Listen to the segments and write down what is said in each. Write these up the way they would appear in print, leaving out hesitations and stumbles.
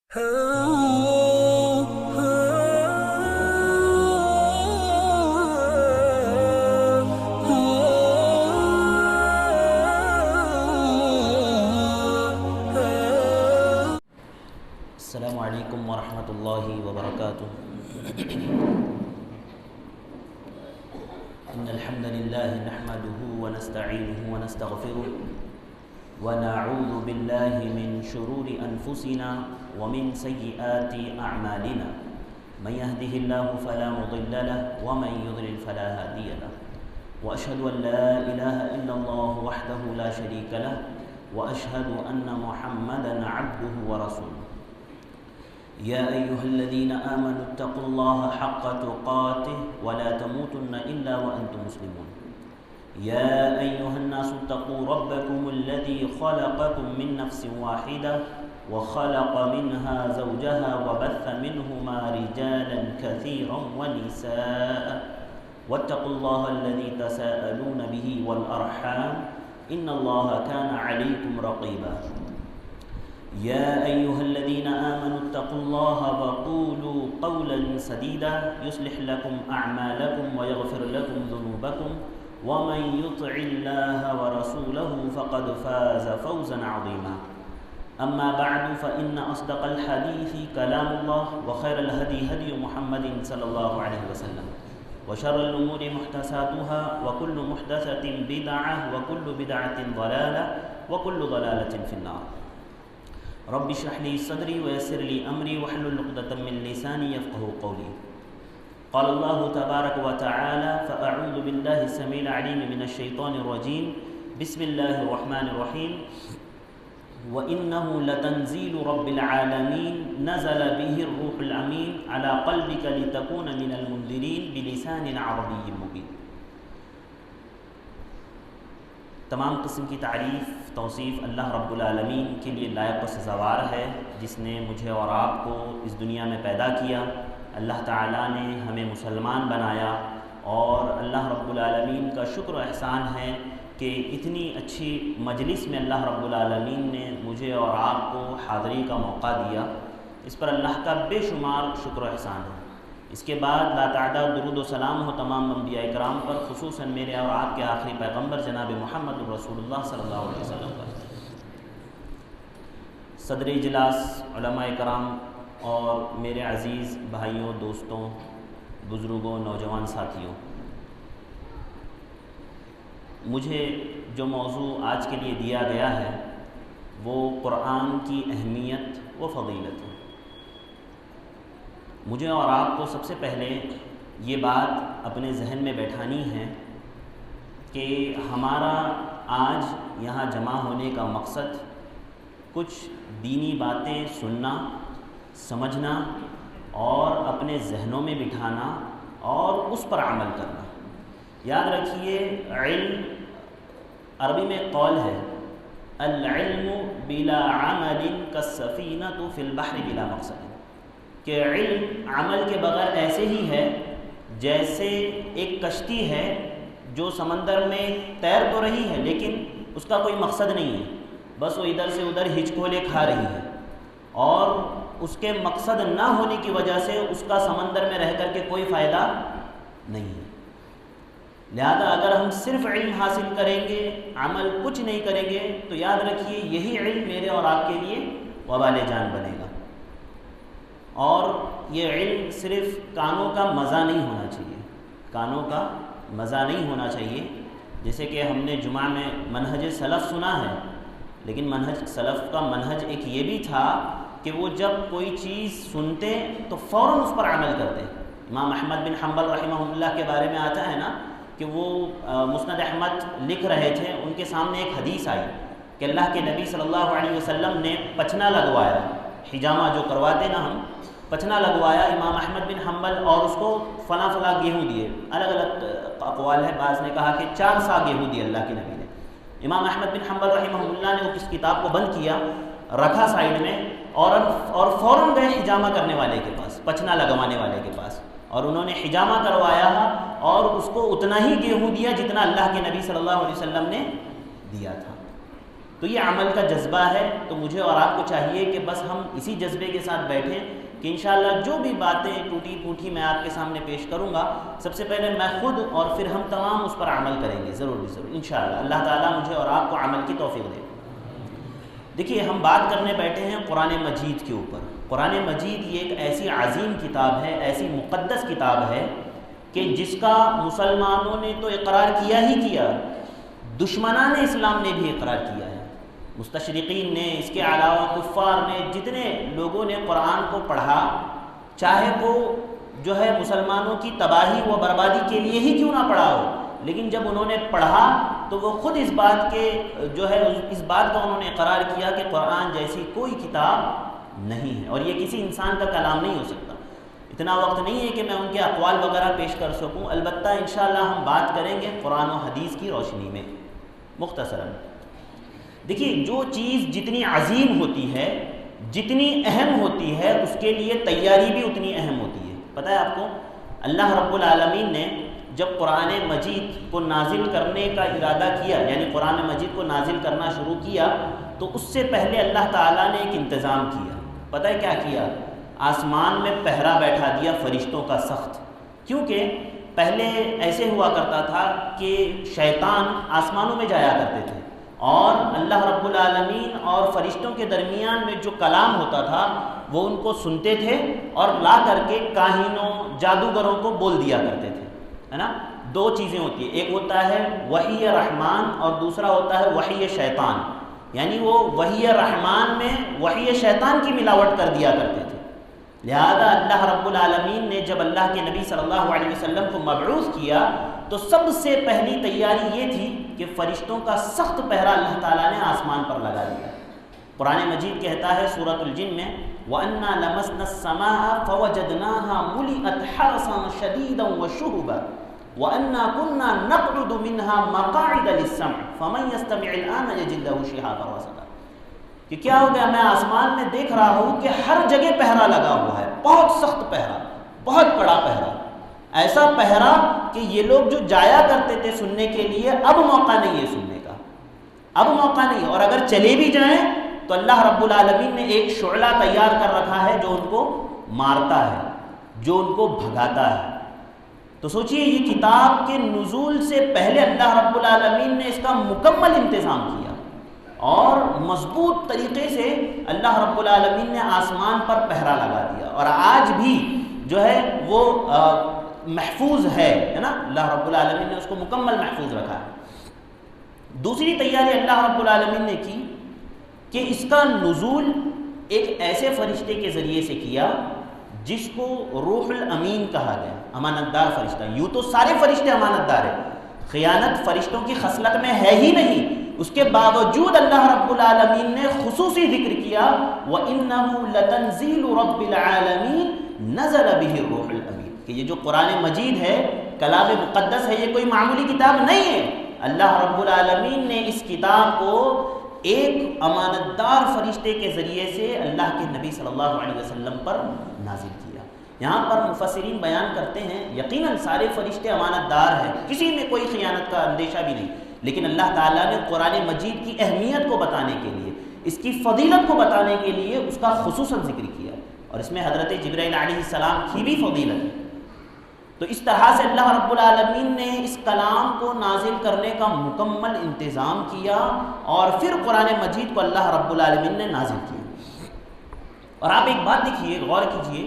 السلام علیکم ورحمۃ اللہ وبرکاتہ۔ ان الحمد للہ نحمده ونستعینه ونستغفره ونعوذ باللہ من شرور انفسنا ومن سیئات اعمالنا من يهده الله فلا مضل له ومن يضلل فلا هادي له واشهد ان لا اله الا الله وحده لا شريك له واشهد ان محمدا عبده ورسوله يا أيها الذين آمنوا اتقوا الله حق تقاته ولا تموتن إلا وأنتم مسلمون يا أيها الناس اتقوا ربكم الذي خلقكم من نفس واحدة وخلق منها زوجها وبث منهما رجالا كثيرا ونساء واتقوا الله الذي تساءلون به والأرحام إن الله كان عليكم رقيبا يا أيها الذين آمنوا اتقوا الله وقولوا قولا سديدا يصلح لكم أعمالكم ويغفر لكم ذنوبكم ومن يطع الله ورسوله فقد فاز فوزا عظيما أما بعد فإن أصدق الحديث كلام الله وخير الهدي هدي محمد صلى الله عليه وسلم وشر الأمور محدثاتها وكل محدثة بدعة وكل بدعة ضلالة وكل ضلالة في النار رب اشرح لي صدري ويسر لي امري واحلل عقدة من لساني يفقهوا قولي قال الله تبارك وتعالى فاعوذ بالله السميع العليم من الشيطان الرجيم بسم الله الرحمن الرحيم وانه لتنزيل رب العالمين نزل به الروح الامين على قلبك لتكون من المنذرين بلسان عربي مبين۔ تمام قسم کی تعریف توصیف اللہ رب العالمین کے لیے لائق و سزاوار ہے، جس نے مجھے اور آپ کو اس دنیا میں پیدا کیا۔ اللہ تعالیٰ نے ہمیں مسلمان بنایا، اور اللہ رب العالمین کا شکر و احسان ہے کہ اتنی اچھی مجلس میں اللہ رب العالمین نے مجھے اور آپ کو حاضری کا موقع دیا۔ اس پر اللہ کا بے شمار شکر و احسان ہے۔ اس کے بعد لاتعداد درود و سلام ہو تمام انبیاء کرام پر، خصوصاً میرے اور آپ کے آخری پیغمبر جناب محمد رسول اللہ صلی اللہ علیہ وسلم پر۔ صدر اجلاس، علماء کرام اور میرے عزیز بھائیوں، دوستوں، بزرگوں، نوجوان ساتھیوں، مجھے جو موضوع آج کے لیے دیا گیا ہے وہ قرآن کی اہمیت و فضیلت ہے۔ مجھے اور آپ کو سب سے پہلے یہ بات اپنے ذہن میں بیٹھانی ہے کہ ہمارا آج یہاں جمع ہونے کا مقصد کچھ دینی باتیں سننا، سمجھنا اور اپنے ذہنوں میں بٹھانا اور اس پر عمل کرنا۔ یاد رکھیے، علم عربی میں قول ہے، العلم بلا عمل کالسفینۃ فی البحر بلا مقصد، کہ علم عمل کے بغیر ایسے ہی ہے جیسے ایک کشتی ہے جو سمندر میں تیر تو رہی ہے لیکن اس کا کوئی مقصد نہیں ہے، بس وہ ادھر سے ادھر ہچکولے کھا رہی ہے، اور اس کے مقصد نہ ہونے کی وجہ سے اس کا سمندر میں رہ کر کے کوئی فائدہ نہیں ہے۔ لہذا اگر ہم صرف علم حاصل کریں گے، عمل کچھ نہیں کریں گے، تو یاد رکھیے یہی علم میرے اور آپ کے لیے وبال جان بنے گا۔ اور یہ علم صرف کانوں کا مزہ نہیں ہونا چاہیے، کانوں کا مزہ نہیں ہونا چاہیے۔ جیسے کہ ہم نے جمعہ میں منہج سلف سنا ہے، لیکن منہج سلف کا منہج ایک یہ بھی تھا کہ وہ جب کوئی چیز سنتے تو فوراً اس پر عمل کرتے۔ امام احمد بن حنبل رحمہ اللہ کے بارے میں آتا ہے نا کہ وہ مسند احمد لکھ رہے تھے، ان کے سامنے ایک حدیث آئی کہ اللہ کے نبی صلی اللہ علیہ وسلم نے پچنا لگوایا، حجامہ جو کرواتے نا ہم، پچنا لگوایا امام احمد بن حنبل، اور اس کو فلاں فلاں گیہوں دیے۔ الگ الگ اقوال ہے، بعض نے کہا کہ 4 سا گیہوں دیے اللہ کے نبی نے۔ امام احمد بن حنبل رحمہ اللہ نے اس کتاب کو بند کیا، رکھا سائیڈ میں، اور فوراً گئے حجامہ کرنے والے کے پاس، پچنا لگوانے والے کے پاس، اور انہوں نے حجامہ کروایا اور اس کو اتنا ہی گیہوں دیا جتنا اللہ کے نبی صلی اللہ علیہ وسلم نے دیا تھا۔ تو یہ عمل کا جذبہ ہے. تو مجھے اور آپ کو چاہیے کہ بس ہم اسی جذبے کے ساتھ بیٹھیں کہ انشاءاللہ جو بھی باتیں ٹوٹی پھوٹی میں آپ کے سامنے پیش کروں گا، سب سے پہلے میں خود اور پھر ہم تمام اس پر عمل کریں گے ضرور انشاءاللہ. اللہ تعالیٰ مجھے اور آپ کو عمل کی توفیق دے. دیکھیے ہم بات کرنے بیٹھے ہیں قرآن مجید کے اوپر. قرآن مجید یہ ایک ایسی عظیم کتاب ہے، ایسی مقدس کتاب ہے کہ جس کا مسلمانوں نے تو اقرار کیا ہی کیا، دشمنان اسلام نے بھی اقرار کیا ہے. مستشرقین نے، اس کے علاوہ کفار نے، جتنے لوگوں نے قرآن کو پڑھا، چاہے وہ جو ہے مسلمانوں کی تباہی و بربادی کے لیے ہی کیوں نہ پڑھا ہو، لیکن جب انہوں نے پڑھا تو وہ خود اس بات کا انہوں نے اقرار کیا کہ قرآن جیسی کوئی کتاب نہیں ہے، اور یہ کسی انسان کا کلام نہیں ہو سکتا. اتنا وقت نہیں ہے کہ میں ان کے اقوال وغیرہ پیش کر سکوں، البتہ انشاءاللہ ہم بات کریں گے قرآن و حدیث کی روشنی میں مختصراً. دیکھیے جو چیز جتنی عظیم ہوتی ہے، جتنی اہم ہوتی ہے، اس کے لیے تیاری بھی اتنی اہم ہوتی ہے. پتہ ہے آپ کو، اللہ رب العالمین نے جب قرآن مجید کو نازل کرنے کا ارادہ کیا، یعنی قرآن مجید کو نازل کرنا شروع کیا، تو اس سے پہلے اللہ تعالیٰ نے ایک انتظام کیا. پتہ ہے کیا کیا؟ آسمان میں پہرا بیٹھا دیا فرشتوں کا سخت. کیونکہ پہلے ایسے ہوا کرتا تھا کہ شیطان آسمانوں میں جایا کرتے تھے، اور اللہ رب العالمین اور فرشتوں کے درمیان میں جو کلام ہوتا تھا وہ ان کو سنتے تھے اور لا کر کے کاہنوں، جادوگروں کو بول دیا کرتے تھے، ہے نا. دو چیزیں ہوتی ہیں، ایک ہوتا ہے وحی رحمان اور دوسرا ہوتا ہے وحی شیطان. یعنی وہ وحی رحمان میں وحی شیطان کی ملاوٹ کر دیا کرتے تھے. لہذا اللہ رب العالمین نے جب اللہ کے نبی صلی اللہ علیہ وسلم کو مبعوث کیا تو سب سے پہلی تیاری یہ تھی کہ فرشتوں کا سخت پہرا اللہ تعالیٰ نے آسمان پر لگا دیا. قرآن مجید کہتا ہے سورۃ الجن میں، وَأَنَّا لَمَسْنَا السَّمَاءَ فَوَجَدْنَاهَا مُلِئَتْ حَرَسًا شَدِيدًا وَشُهُبًا وَأَنَّا كُنَّا نَقْعُدُ مِنْهَا مَقَاعِدَ لِلسَّمْعِ فَمَنْ يَسْتَمِعِ الْآنَ يَجِدْ لَهُ شِهَابًا رَصَدًا. کہ کیا ہو گیا، میں آسمان میں دیکھ رہا ہوں کہ ہر جگہ پہرا لگا ہوا ہے، بہت سخت پہرا، بہت بڑا پہرا، ایسا پہرا کہ یہ لوگ جو جایا کرتے تھے سننے کے لیے اب موقع نہیں ہے سننے کا، اب موقع نہیں ہے. اور اگر چلے بھی جائیں تو اللہ رب العالمین نے ایک شعلہ تیار کر رکھا ہے جو ان کو مارتا ہے، جو ان کو بھگاتا ہے. تو سوچئے یہ کتاب کے نزول سے پہلے اللہ رب العالمین نے اس کا مکمل انتظام کیا، اور مضبوط طریقے سے اللہ رب العالمین نے آسمان پر پہرا لگا دیا، اور آج بھی جو ہے وہ محفوظ ہے نا. اللہ رب العالمین نے اس کو مکمل محفوظ رکھا ہے. دوسری تیاری اللہ رب العالمین نے کی کہ اس کا نزول ایک ایسے فرشتے کے ذریعے سے کیا جس کو روح الامین کہا گیا، امانت دار فرشتہ. یوں تو سارے فرشتے امانت دار ہیں، خیانت فرشتوں کی خصلت میں ہے ہی نہیں، اس کے باوجود اللہ رب العالمین نے خصوصی ذکر کیا وَإِنَّهُ لَتَنزِيلُ رَبِّ الْعَالَمِينَ نَزَلَ بِهِ الرُّوحُ الْأَمِينُ. کہ یہ جو قرآن مجید ہے، کلام مقدس ہے، یہ کوئی معمولی کتاب نہیں ہے. اللہ رب العالمین نے اس کتاب کو ایک امانت دار فرشتے کے ذریعے سے اللہ کے نبی صلی اللہ علیہ وسلم پر نازل کیا. یہاں پر مفسرین بیان کرتے ہیں یقیناً سارے فرشتے امانت دار ہیں، کسی میں کوئی خیانت کا اندیشہ بھی نہیں، لیکن اللہ تعالیٰ نے قرآن مجید کی اہمیت کو بتانے کے لیے، اس کی فضیلت کو بتانے کے لیے اس کا خصوصاً ذکر کیا، اور اس میں حضرت جبرائیل علیہ السلام کی بھی فضیلت ہے. تو اس طرح سے اللہ رب العالمین نے اس کلام کو نازل کرنے کا مکمل انتظام کیا، اور پھر قرآن مجید کو اللہ رب العالمین نے نازل کیا. اور آپ ایک بات دیکھیے، غور کیجئے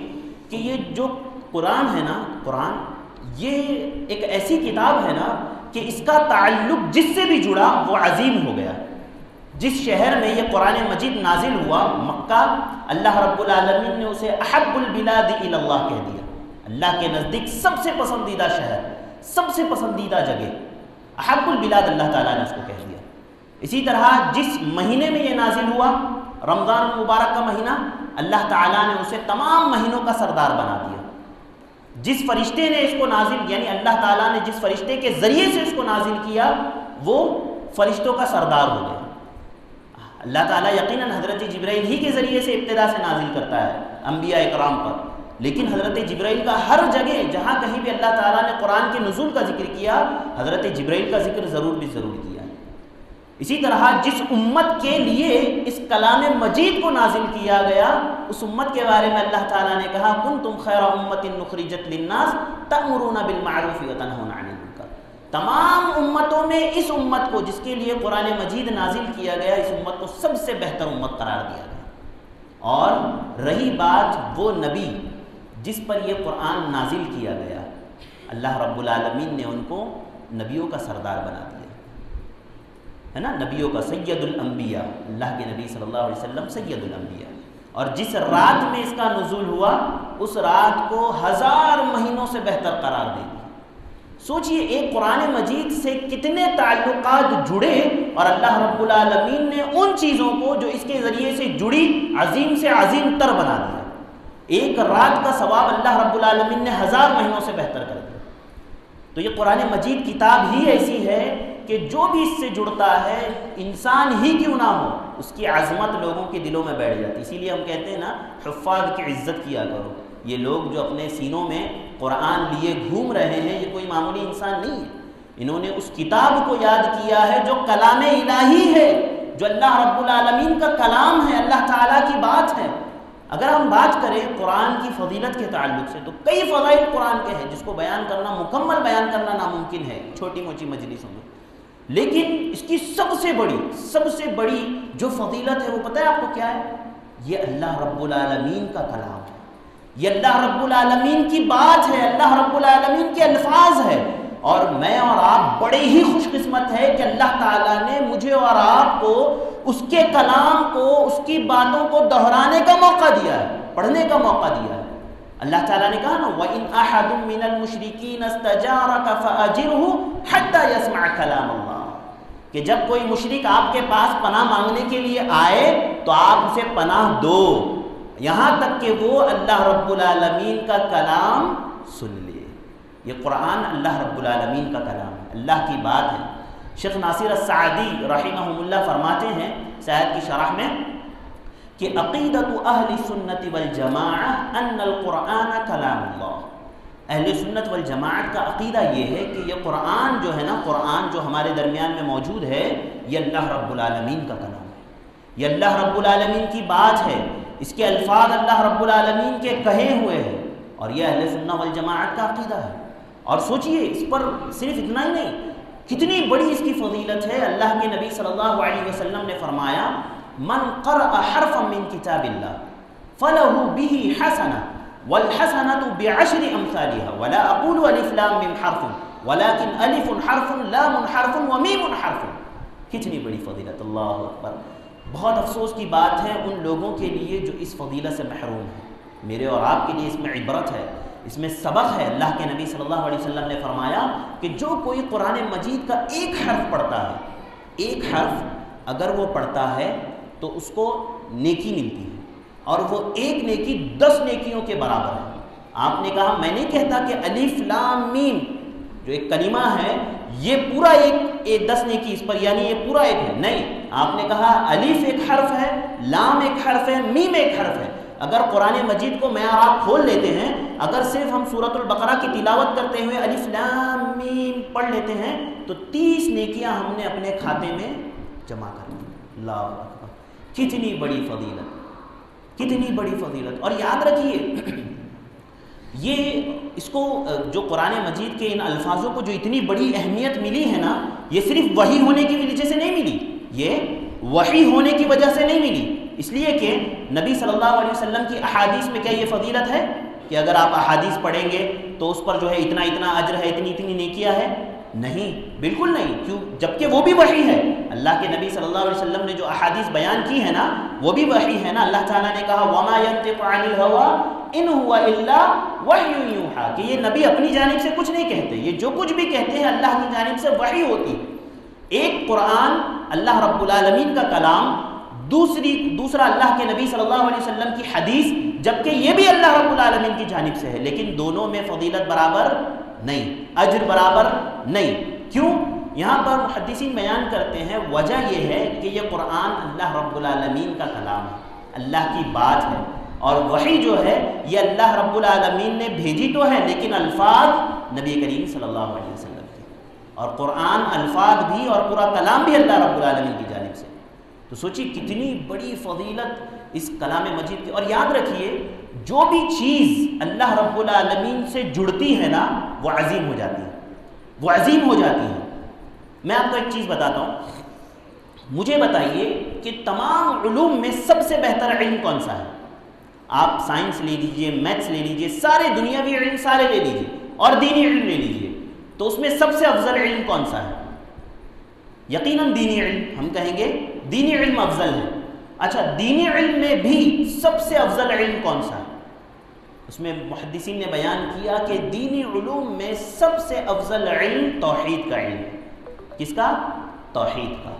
کہ یہ جو قرآن ہے نا، قرآن یہ ایک ایسی کتاب ہے نا کہ اس کا تعلق جس سے بھی جڑا وہ عظیم ہو گیا. جس شہر میں یہ قرآن مجید نازل ہوا، مکہ، اللہ رب العالمین نے اسے احب البلاد الی اللہ کہہ دیا. اللہ کے نزدیک سب سے پسندیدہ شہر، سب سے پسندیدہ جگہ، احب البلاد اللہ تعالیٰ نے اس کو کہہ دیا. اسی طرح جس مہینے میں یہ نازل ہوا، رمضان المبارک کا مہینہ، اللہ تعالیٰ نے اسے تمام مہینوں کا سردار بنا دیا. جس فرشتے نے اس کو نازل، یعنی اللہ تعالیٰ نے جس فرشتے کے ذریعے سے اس کو نازل کیا، وہ فرشتوں کا سردار ہو گیا. اللہ تعالیٰ یقیناً حضرت جبرائیل ہی کے ذریعے سے ابتدا سے نازل کرتا ہے انبیاء اکرام پر، لیکن حضرت جبرائیل کا ہر جگہ جہاں کہیں بھی اللہ تعالیٰ نے قرآن کے نزول کا ذکر کیا، حضرت جبرائیل کا ذکر ضرور بھی ضرور کیا. اسی طرح جس امت کے لیے اس کلام مجید کو نازل کیا گیا اس امت کے بارے میں اللہ تعالیٰ نے کہا کنتم خیر امت اخرجت للناس تأمرون بالمعروف وتنہون عن المنکر. تمام امتوں میں اس امت کو جس کے لیے قرآن مجید نازل کیا گیا اس امت کو سب سے بہتر امت قرار دیا گیا. اور رہی بات وہ نبی جس پر یہ قرآن نازل کیا گیا اللہ رب العالمین نے ان کو نبیوں کا سردار بنا دیا ہے نا, نبیوں کا سید الانبیاء. اللہ کے نبی صلی اللہ علیہ وسلم سید الانبیاء. اور جس رات میں اس کا نزول ہوا اس رات کو 1000 مہینوں سے بہتر قرار دے دیا. سوچئے ایک قرآن مجید سے کتنے تعلقات جڑے اور اللہ رب العالمین نے ان چیزوں کو جو اس کے ذریعے سے جڑی عظیم سے عظیم تر بنا دیا. ایک رات کا ثواب اللہ رب العالمین نے 1000 مہینوں سے بہتر کر دیا. تو یہ قرآن مجید کتاب ہی ایسی ہے کہ جو بھی اس سے جڑتا ہے انسان ہی کیوں نہ ہو اس کی عظمت لوگوں کے دلوں میں بیٹھ جاتی. اسی لیے ہم کہتے ہیں نا حفاظ کی عزت کیا کرو. یہ لوگ جو اپنے سینوں میں قرآن لیے گھوم رہے ہیں یہ کوئی معمولی انسان نہیں ہے. انہوں نے اس کتاب کو یاد کیا ہے جو کلام الہی ہے, جو اللہ رب العالمین کا کلام ہے, اللہ تعالیٰ کی بات ہے. اگر ہم بات کریں قرآن کی فضیلت کے تعلق سے تو کئی فضائل قرآن کے ہیں جس کو بیان کرنا مکمل بیان کرنا ناممکن ہے چھوٹی موٹی مجلسوں میں. لیکن اس کی سب سے بڑی جو فضیلت ہے وہ پتہ ہے آپ کو کیا ہے؟ یہ اللہ رب العالمین کا کلام ہے, یہ اللہ رب العالمین کی بات ہے, اللہ رب العالمین کے الفاظ ہے. اور میں اور آپ بڑے ہی خوش قسمت ہے کہ اللہ تعالیٰ نے مجھے اور آپ کو اس کے کلام کو اس کی باتوں کو دہرانے کا موقع دیا ہے, پڑھنے کا موقع دیا ہے. اللہ تعالیٰ نے کہا نا وَإِنْ أَحَدٌ مِّنَ الْمُشْرِكِينَ اسْتَجَارَكَ فَأَجِرْهُ حَتَّى يَسْمَعَ كَلَامَ اللَّهِ کہ جب کوئی مشرک آپ کے پاس پناہ مانگنے کے لیے آئے تو آپ اسے پناہ دو یہاں تک کہ وہ اللہ رب العالمین کا کلام سن لے. یہ قرآن اللہ رب العالمین کا کلام ہے, اللہ کی بات ہے. شیخ ناصر السعدی رحمہ اللہ فرماتے ہیں سعد کی شرح میں کہ عقیدت اہل سنت والجماعہ ان القرآن کلام اللہ. اہل سنت والجماعت کا عقیدہ یہ ہے کہ یہ قرآن جو ہے نا, قرآن جو ہمارے درمیان میں موجود ہے یہ اللہ رب العالمین کا کلام ہے, یہ اللہ رب العالمین کی بات ہے, اس کے الفاظ اللہ رب العالمین کے کہے ہوئے ہیں. اور یہ اہل سنت والجماعت کا عقیدہ ہے. اور سوچئے اس پر صرف اتنا ہی نہیں کتنی بڑی اس کی فضیلت ہے. اللہ کے نبی صلی اللہ علیہ وسلم نے فرمایا من قرأ حرفا من کتاب اللہ فلہ بہ حسنہ والحسنة بعشر امثالها ولا اقول الف لام میم حرف ولكن الف حرف لام حرف ومیم حرف. کتنی بڑی فضیلت, اللہ اکبر. بہت افسوس کی بات ہے ان لوگوں کے لیے جو اس فضیلت سے محروم ہیں. میرے اور آپ کے لیے اس میں عبرت ہے, اس میں سبق ہے. اللہ کے نبی صلی اللہ علیہ وسلم نے فرمایا کہ جو کوئی قرآن مجید کا ایک حرف پڑھتا ہے, ایک حرف اگر وہ پڑھتا ہے تو اس کو نیکی ملتی ہے اور وہ ایک نیکی 10 نیکیوں کے برابر ہے. آپ نے کہا میں نہیں کہتا کہ الف لام میم جو ایک کلمہ ہے یہ پورا ایک 10 نیکی اس پر یعنی یہ پورا ایک ہے, نہیں. آپ نے کہا الف ایک حرف ہے, لام ایک حرف ہے, میم ایک حرف ہے. اگر قرآن مجید کو میں اور آپ کھول لیتے ہیں, اگر صرف ہم سورۃ البقرہ کی تلاوت کرتے ہوئے الف لام میم پڑھ لیتے ہیں تو 30 نیکیاں ہم نے اپنے کھاتے میں جمع کر لی. اللہ اکبر, کتنی بڑی فضیلت, کتنی بڑی فضیلت. اور یاد رکھیے یہ اس کو جو قرآن مجید کے ان الفاظوں کو جو اتنی بڑی اہمیت ملی ہے نا, یہ صرف وحی ہونے کی وجہ سے نہیں ملی, یہ وحی ہونے کی وجہ سے نہیں ملی. اس لیے کہ نبی صلی اللہ علیہ وسلم کی احادیث میں کیا یہ فضیلت ہے کہ اگر آپ احادیث پڑھیں گے تو اس پر جو ہے اتنا اتنا اجر ہے, اتنی اتنی نیکیاں ہے؟ نہیں, بالکل نہیں. کیوں؟ جبکہ وہ بھی وحی ہے. اللہ کے نبی صلی اللہ علیہ وسلم نے جو احادیث بیان کی ہے نا وہ بھی وحی ہے نا. اللہ تعالیٰ نے کہا وما ينطق عن الهوى ان هو الا وحی یوحی کہ یہ نبی اپنی جانب سے کچھ نہیں کہتے, یہ جو کچھ بھی کہتے ہیں اللہ کی جانب سے وحی ہوتی. ایک قرآن اللہ رب العالمین کا کلام, دوسرا اللہ کے نبی صلی اللہ علیہ وسلم کی حدیث, جبکہ یہ بھی اللہ رب العالمین کی جانب سے ہے, لیکن دونوں میں فضیلت برابر نہیں, اجر برابر نہیں. کیوں؟ یہاں پر محدثین بیان کرتے ہیں وجہ یہ ہے کہ یہ قرآن اللہ رب العالمین کا کلام ہے, اللہ کی بات ہے. اور وحی جو ہے یہ اللہ رب العالمین نے بھیجی تو ہے لیکن الفاظ نبی کریم صلی اللہ علیہ وسلم کے. اور قرآن الفاظ بھی اور پورا کلام بھی اللہ رب العالمین کی جانب سے. تو سوچیے کتنی بڑی فضیلت اس کلام مجید کی. اور یاد رکھیے جو بھی چیز اللہ رب العالمین سے جڑتی ہے نا وہ عظیم ہو جاتی ہے، وہ عظیم ہو جاتی ہے. میں آپ کو ایک چیز بتاتا ہوں. مجھے بتائیے کہ تمام علوم میں سب سے بہتر علم کون سا ہے؟ آپ سائنس لے لیجئے، میتھس لے لیجئے، سارے دنیاوی علم سارے لے لیجئے اور دینی علم لے لیجئے، تو اس میں سب سے افضل علم کون سا ہے؟ یقیناً دینی علم. ہم کہیں گے دینی علم افضل ہے. اچھا، دینی علم میں بھی سب سے افضل علم کون سا ہے؟ اس میں محدثین نے بیان کیا کہ دینی علوم میں سب سے افضل علم توحید کا علم. کس کا؟ توحید کا.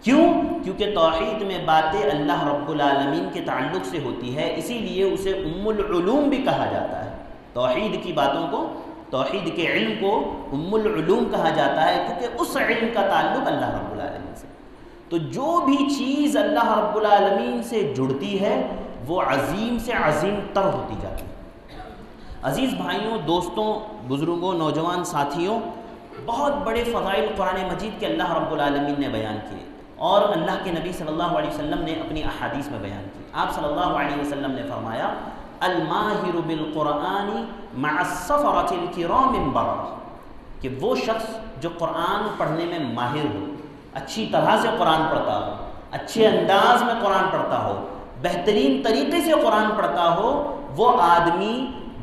کیوں؟ کیونکہ توحید میں باتیں اللہ رب العالمین کے تعلق سے ہوتی ہے، اسی لیے اسے ام العلوم بھی کہا جاتا ہے. توحید کی باتوں کو، توحید کے علم کو ام العلوم کہا جاتا ہے، کیونکہ اس علم کا تعلق اللہ رب العالمین سے. تو جو بھی چیز اللہ رب العالمین سے جڑتی ہے وہ عظیم سے عظیم تر ہوتی جاتی ہے. عزیز بھائیوں، دوستوں، بزرگوں، نوجوان ساتھیوں، بہت بڑے فضائل قرآن مجید کے اللہ رب العالمین نے بیان کیے اور اللہ کے نبی صلی اللہ علیہ وسلم نے اپنی احادیث میں بیان کی. آپ صلی اللہ علیہ وسلم نے فرمایا الماہر بالقرآن مع السفرۃ الکرام البررہ، کہ وہ شخص جو قرآن پڑھنے میں ماہر ہو، اچھی طرح سے قرآن پڑھتا ہو، اچھے انداز میں قرآن پڑھتا ہو، بہترین طریقے سے قرآن پڑھتا ہو، وہ آدمی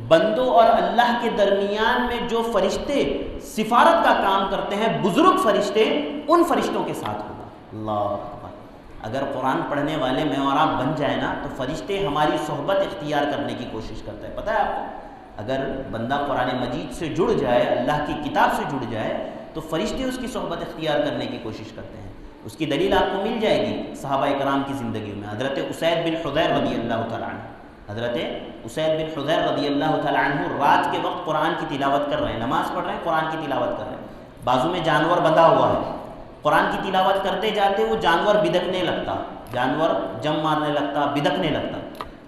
بندوں اور اللہ کے درمیان میں جو فرشتے سفارت کا کام کرتے ہیں، بزرگ فرشتے، ان فرشتوں کے ساتھ ہوگا. اللہ اکبر. اگر قرآن پڑھنے والے میں اور آپ بن جائیں نا تو فرشتے ہماری صحبت اختیار کرنے کی کوشش کرتے ہیں. پتہ ہے آپ کو، اگر بندہ قرآن مجید سے جڑ جائے، اللہ کی کتاب سے جڑ جائے، تو فرشتے اس کی صحبت اختیار کرنے کی کوشش کرتے ہیں. اس کی دلیل آپ کو مل جائے گی صحابہ کرام کی زندگیوں میں. حضرت اسید بن حضیر رضی اللہ تعالیٰ عنہ، حضرت اسید بن حضیر رضی اللہ تعالیٰ عنہ رات کے وقت قرآن کی تلاوت کر رہے ہیں، نماز پڑھ رہے ہیں، قرآن کی تلاوت کر رہے ہیں. بازو میں جانور بندھا ہوا ہے، قرآن کی تلاوت کرتے جاتے وہ جانور بدکنے لگتا، جانور جم مارنے لگتا، بدکنے لگتا.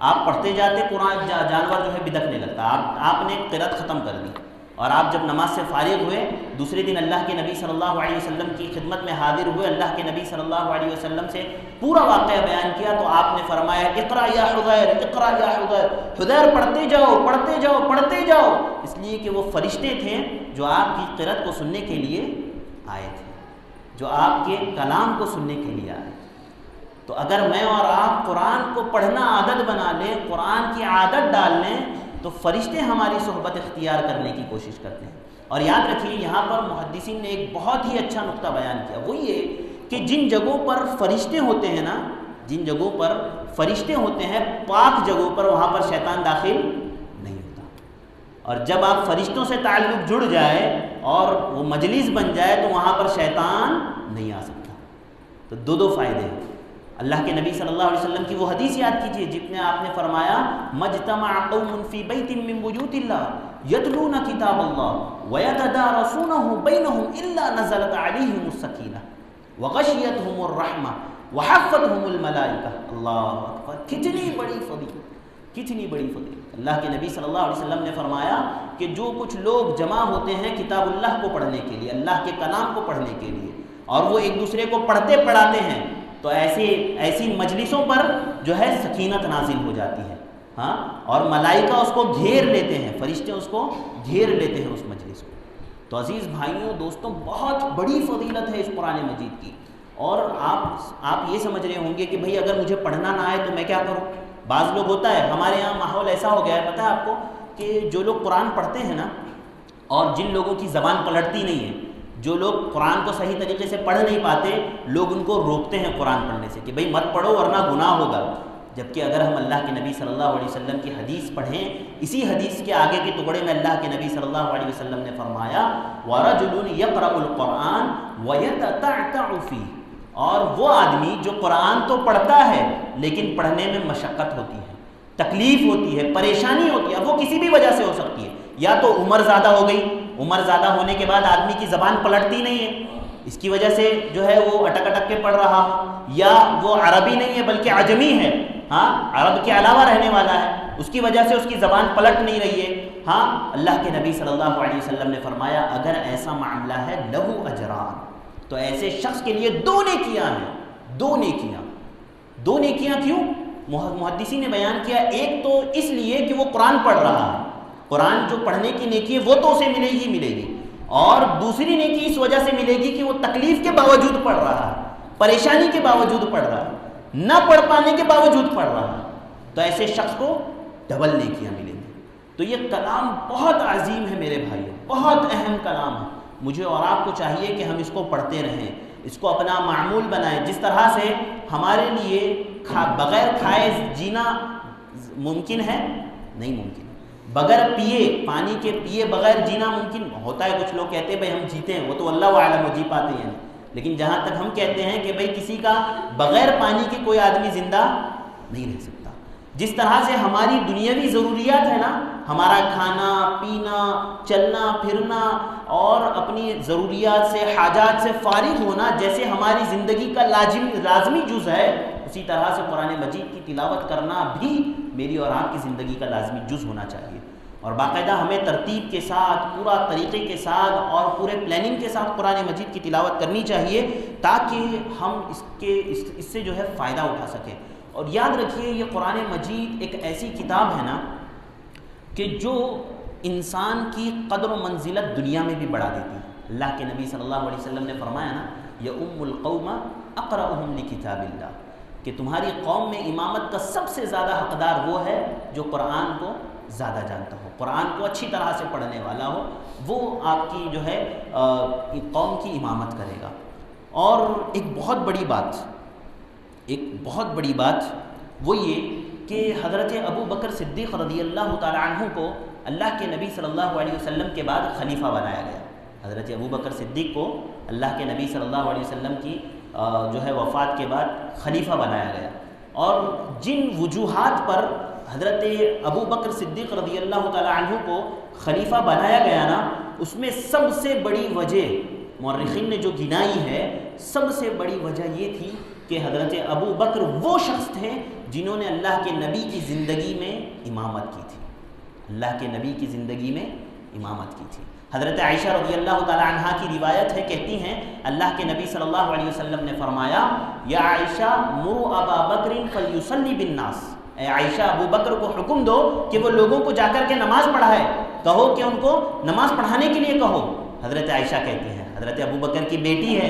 آپ پڑھتے جاتے قرآن، جانور جو ہے بدکنے لگتا. آپ نے قرأت ختم کر دی اور آپ جب نماز سے فارغ ہوئے، دوسرے دن اللہ کے نبی صلی اللہ علیہ وسلم کی خدمت میں حاضر ہوئے، اللہ کے نبی صلی اللہ علیہ وسلم سے پورا واقعہ بیان کیا، تو آپ نے فرمایا اقرأ یا حذیر، اقرأ یا حذیر، حذیر پڑھتے جاؤ، پڑھتے جاؤ، پڑھتے جاؤ. اس لیے کہ وہ فرشتے تھے جو آپ کی قرأت کو سننے کے لیے آئے تھے، جو آپ کے کلام کو سننے کے لیے آئے. تو اگر میں اور آپ قرآن کو پڑھنا عادت بنا لیں، قرآن کی عادت ڈال لیں، تو فرشتے ہماری صحبت اختیار کرنے کی کوشش کرتے ہیں. اور یاد رکھیے یہاں پر محدثین نے ایک بہت ہی اچھا نقطہ بیان کیا، وہ یہ کہ جن جگہوں پر فرشتے ہوتے ہیں نا، جن جگہوں پر فرشتے ہوتے ہیں، پاک جگہوں پر وہاں پر شیطان داخل نہیں ہوتا. اور جب آپ فرشتوں سے تعلق جڑ جائے اور وہ مجلس بن جائے تو وہاں پر شیطان نہیں آ سکتا. تو دو فائدے ہیں. اللہ کے نبی صلی اللہ علیہ وسلم کی وہ حدیث یاد کیجئے جس میں آپ نے فرمایا مجتمع قوم فی بیت من بیوت اللہ یتلون کتاب اللہ ویتدارسونہ بینہم الا نزلت علیہم السکینہ وغشیتہم الرحمہ وحفتہم الملائکہ. اللہ اکبر. کتنی بڑی فضیلت، کتنی بڑی فضیلت. اللہ کے نبی صلی اللہ علیہ وسلم نے فرمایا کہ جو کچھ لوگ جمع ہوتے ہیں کتاب اللہ کو پڑھنے کے لیے، اللہ کے کلام کو پڑھنے کے لیے، اور وہ ایک دوسرے کو پڑھتے پڑھاتے ہیں، تو ایسی مجلسوں پر جو ہے سکینت نازل ہو جاتی ہے. ہاں، اور ملائکہ اس کو گھیر لیتے ہیں، فرشتے اس کو گھیر لیتے ہیں اس مجلس کو. تو عزیز بھائیوں، دوستوں، بہت بڑی فضیلت ہے اس قرآن مجید کی. اور آپ یہ سمجھ رہے ہوں گے کہ بھئی اگر مجھے پڑھنا نہ آئے تو میں کیا کروں؟ بعض لوگ ہوتا ہے، ہمارے یہاں ماحول ایسا ہو گیا ہے، پتہ ہے آپ کو، کہ جو لوگ قرآن پڑھتے ہیں نا اور جن لوگوں کی زبان پلٹتی نہیں ہے، جو لوگ قرآن کو صحیح طریقے سے پڑھ نہیں پاتے، لوگ ان کو روکتے ہیں قرآن پڑھنے سے کہ بھئی مت پڑھو ورنہ گناہ ہوگا. جبکہ اگر ہم اللہ کے نبی صلی اللہ علیہ وسلم کی حدیث پڑھیں، اسی حدیث کے آگے کے ٹکڑے میں اللہ کے نبی صلی اللہ علیہ وسلم نے فرمایا وَرَجُلٌ يَقْرَأُ الْقُرْآنَ وَيَتَتَعْتَعُ فِيهِ، اور وہ آدمی جو قرآن تو پڑھتا ہے لیکن پڑھنے میں مشقت ہوتی ہے، تکلیف ہوتی ہے، پریشانی ہوتی ہے. وہ کسی بھی وجہ سے ہو سکتی ہے، یا تو عمر زیادہ ہو گئی، عمر زیادہ ہونے کے بعد آدمی کی زبان پلٹتی نہیں ہے، اس کی وجہ سے جو ہے وہ اٹک اٹک کے پڑھ رہا، یا وہ عربی نہیں ہے بلکہ عجمی ہے، ہاں عرب کے علاوہ رہنے والا ہے، اس کی وجہ سے اس کی زبان پلٹ نہیں رہی ہے. ہاں اللہ کے نبی صلی اللہ علیہ وسلم نے فرمایا اگر ایسا معاملہ ہے لہو اجران، تو ایسے شخص کے لیے 2 نیکیاں ہیں. 2 نیکیاں. 2 نیکیاں کیوں؟ محدثین نے بیان کیا، ایک تو اس لیے کہ وہ قرآن پڑھ رہا ہے، قرآن جو پڑھنے کی نیکی ہے وہ تو اسے ملے گی، اور دوسری نیکی اس وجہ سے ملے گی کہ وہ تکلیف کے باوجود پڑھ رہا ہے، پریشانی کے باوجود پڑھ رہا ہے، نہ پڑھ پانے کے باوجود پڑھ رہا ہے، تو ایسے شخص کو ڈبل نیکیاں ملیں گی. تو یہ کلام بہت عظیم ہے میرے بھائیوں، بہت اہم کلام ہے. مجھے اور آپ کو چاہیے کہ ہم اس کو پڑھتے رہیں، اس کو اپنا معمول بنائیں. جس طرح سے ہمارے لیے بغیر کھائے جینا ممکن ہے؟ نہیں ممکن. بغیر پیے، پانی کے پیے بغیر جینا ممکن ہوتا ہے. کچھ لوگ کہتے ہیں بھائی ہم جیتے ہیں، وہ تو اللہ اعلم جی پاتے ہیں، لیکن جہاں تک ہم کہتے ہیں کہ بھائی کسی کا بغیر پانی کے کوئی آدمی زندہ نہیں رہ سکتا. جس طرح سے ہماری دنیاوی ضروریات ہے نا، ہمارا کھانا پینا، چلنا پھرنا اور اپنی ضروریات سے، حاجات سے فارغ ہونا جیسے ہماری زندگی کا لازمی جز ہے، اسی طرح سے قرآن مجید کی تلاوت کرنا بھی میری اور آپ کی زندگی کا لازمی جز ہونا چاہیے. اور باقاعدہ ہمیں ترتیب کے ساتھ، پورا طریقے کے ساتھ اور پورے پلاننگ کے ساتھ قرآن مجید کی تلاوت کرنی چاہیے تاکہ ہم اس سے جو ہے فائدہ اٹھا سکیں. اور یاد رکھیے یہ قرآن مجید ایک ایسی کتاب ہے نا کہ جو انسان کی قدر و منزلت دنیا میں بھی بڑھا دیتی ہے. اللہ کے نبی صلی اللہ علیہ وسلم نے فرمایا نا، یؤم القوم اقرأہم لکتاب اللہ، کہ تمہاری قوم میں امامت کا سب سے زیادہ حقدار وہ ہے جو قرآن کو زیادہ جانتا ہو، قرآن کو اچھی طرح سے پڑھنے والا ہو، وہ آپ کی جو ہے قوم کی امامت کرے گا. اور ایک بہت بڑی بات وہ یہ کہ حضرت ابو بکر صدیق رضی اللہ تعالی عنہ کو اللہ کے نبی صلی اللہ علیہ وسلم کے بعد خلیفہ بنایا گیا. حضرت ابو بکر صدیق کو اللہ کے نبی صلی اللہ علیہ وسلم کی جو ہے وفات کے بعد خلیفہ بنایا گیا. اور جن وجوہات پر حضرت ابو بکر صدیق رضی اللہ تعالی عنہ کو خلیفہ بنایا گیا نا، اس میں سب سے بڑی وجہ مورخین نے جو گنائی ہے، سب سے بڑی وجہ یہ تھی کہ حضرت ابو بکر وہ شخص تھے جنہوں نے اللہ کے نبی کی زندگی میں امامت کی تھی، اللہ کے نبی کی زندگی میں امامت کی تھی. حضرت عائشہ رضی اللہ تعالی عنہا کی روایت ہے، کہتی ہیں اللہ کے نبی صلی اللہ علیہ وسلم نے فرمایا، یا عائشہ مروا ابا بکر فلیصلی بالناس، اے عائشہ ابو بکر کو حکم دو کہ وہ لوگوں کو جا کر کے نماز پڑھائے، کہو کہ ان کو نماز پڑھانے کے لیے کہو. حضرت عائشہ کہتی ہیں، حضرت ابو بکر کی بیٹی ہے،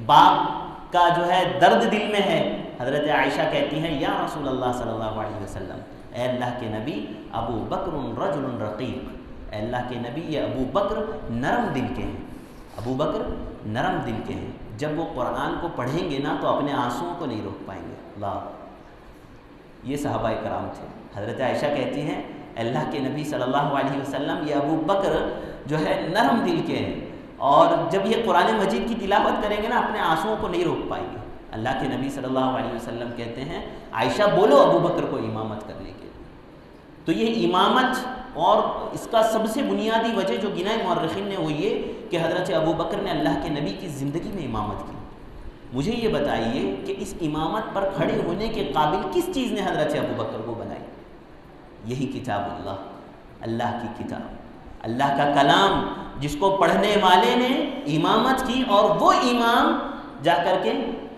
باپ کا جو ہے درد دل میں ہے. حضرت عائشہ کہتی ہیں یا رسول اللہ صلی اللہ علیہ وسلم، اے اللہ کے نبی ابو بکر رجل رقیق، اے اللہ کے نبی یہ ابو بکر نرم دل کے ہیں، ابو بکر نرم دل کے ہیں، جب وہ قرآن کو پڑھیں گے نا تو اپنے آنسوؤں کو نہیں روک پائیں گے. اللہ، یہ صحابہ کرام تھے. حضرت عائشہ کہتی ہیں اللہ کے نبی صلی اللہ علیہ وسلم یہ ابو بکر جو ہے نرم دل کے ہیں، اور جب یہ قرآن مجید کی تلاوت کریں گے نا اپنے آنسوؤں کو نہیں روک پائیں گے. اللہ کے نبی صلی اللہ علیہ وسلم کہتے ہیں عائشہ بولو ابو بکر کو امامت کرنے کے لیے. تو یہ امامت، اور اس کا سب سے بنیادی وجہ جو گنائے مورخین نے وہ یہ کہ حضرت ابو بکر نے اللہ کے نبی کی زندگی میں امامت کی. مجھے یہ بتائیے کہ اس امامت پر کھڑے ہونے کے قابل کس چیز نے حضرت ابو بکر کو بنائی؟ یہی کتاب اللہ، اللہ کی کتاب، اللہ کا کلام، جس کو پڑھنے والے نے امامت کی اور وہ امام جا کر کے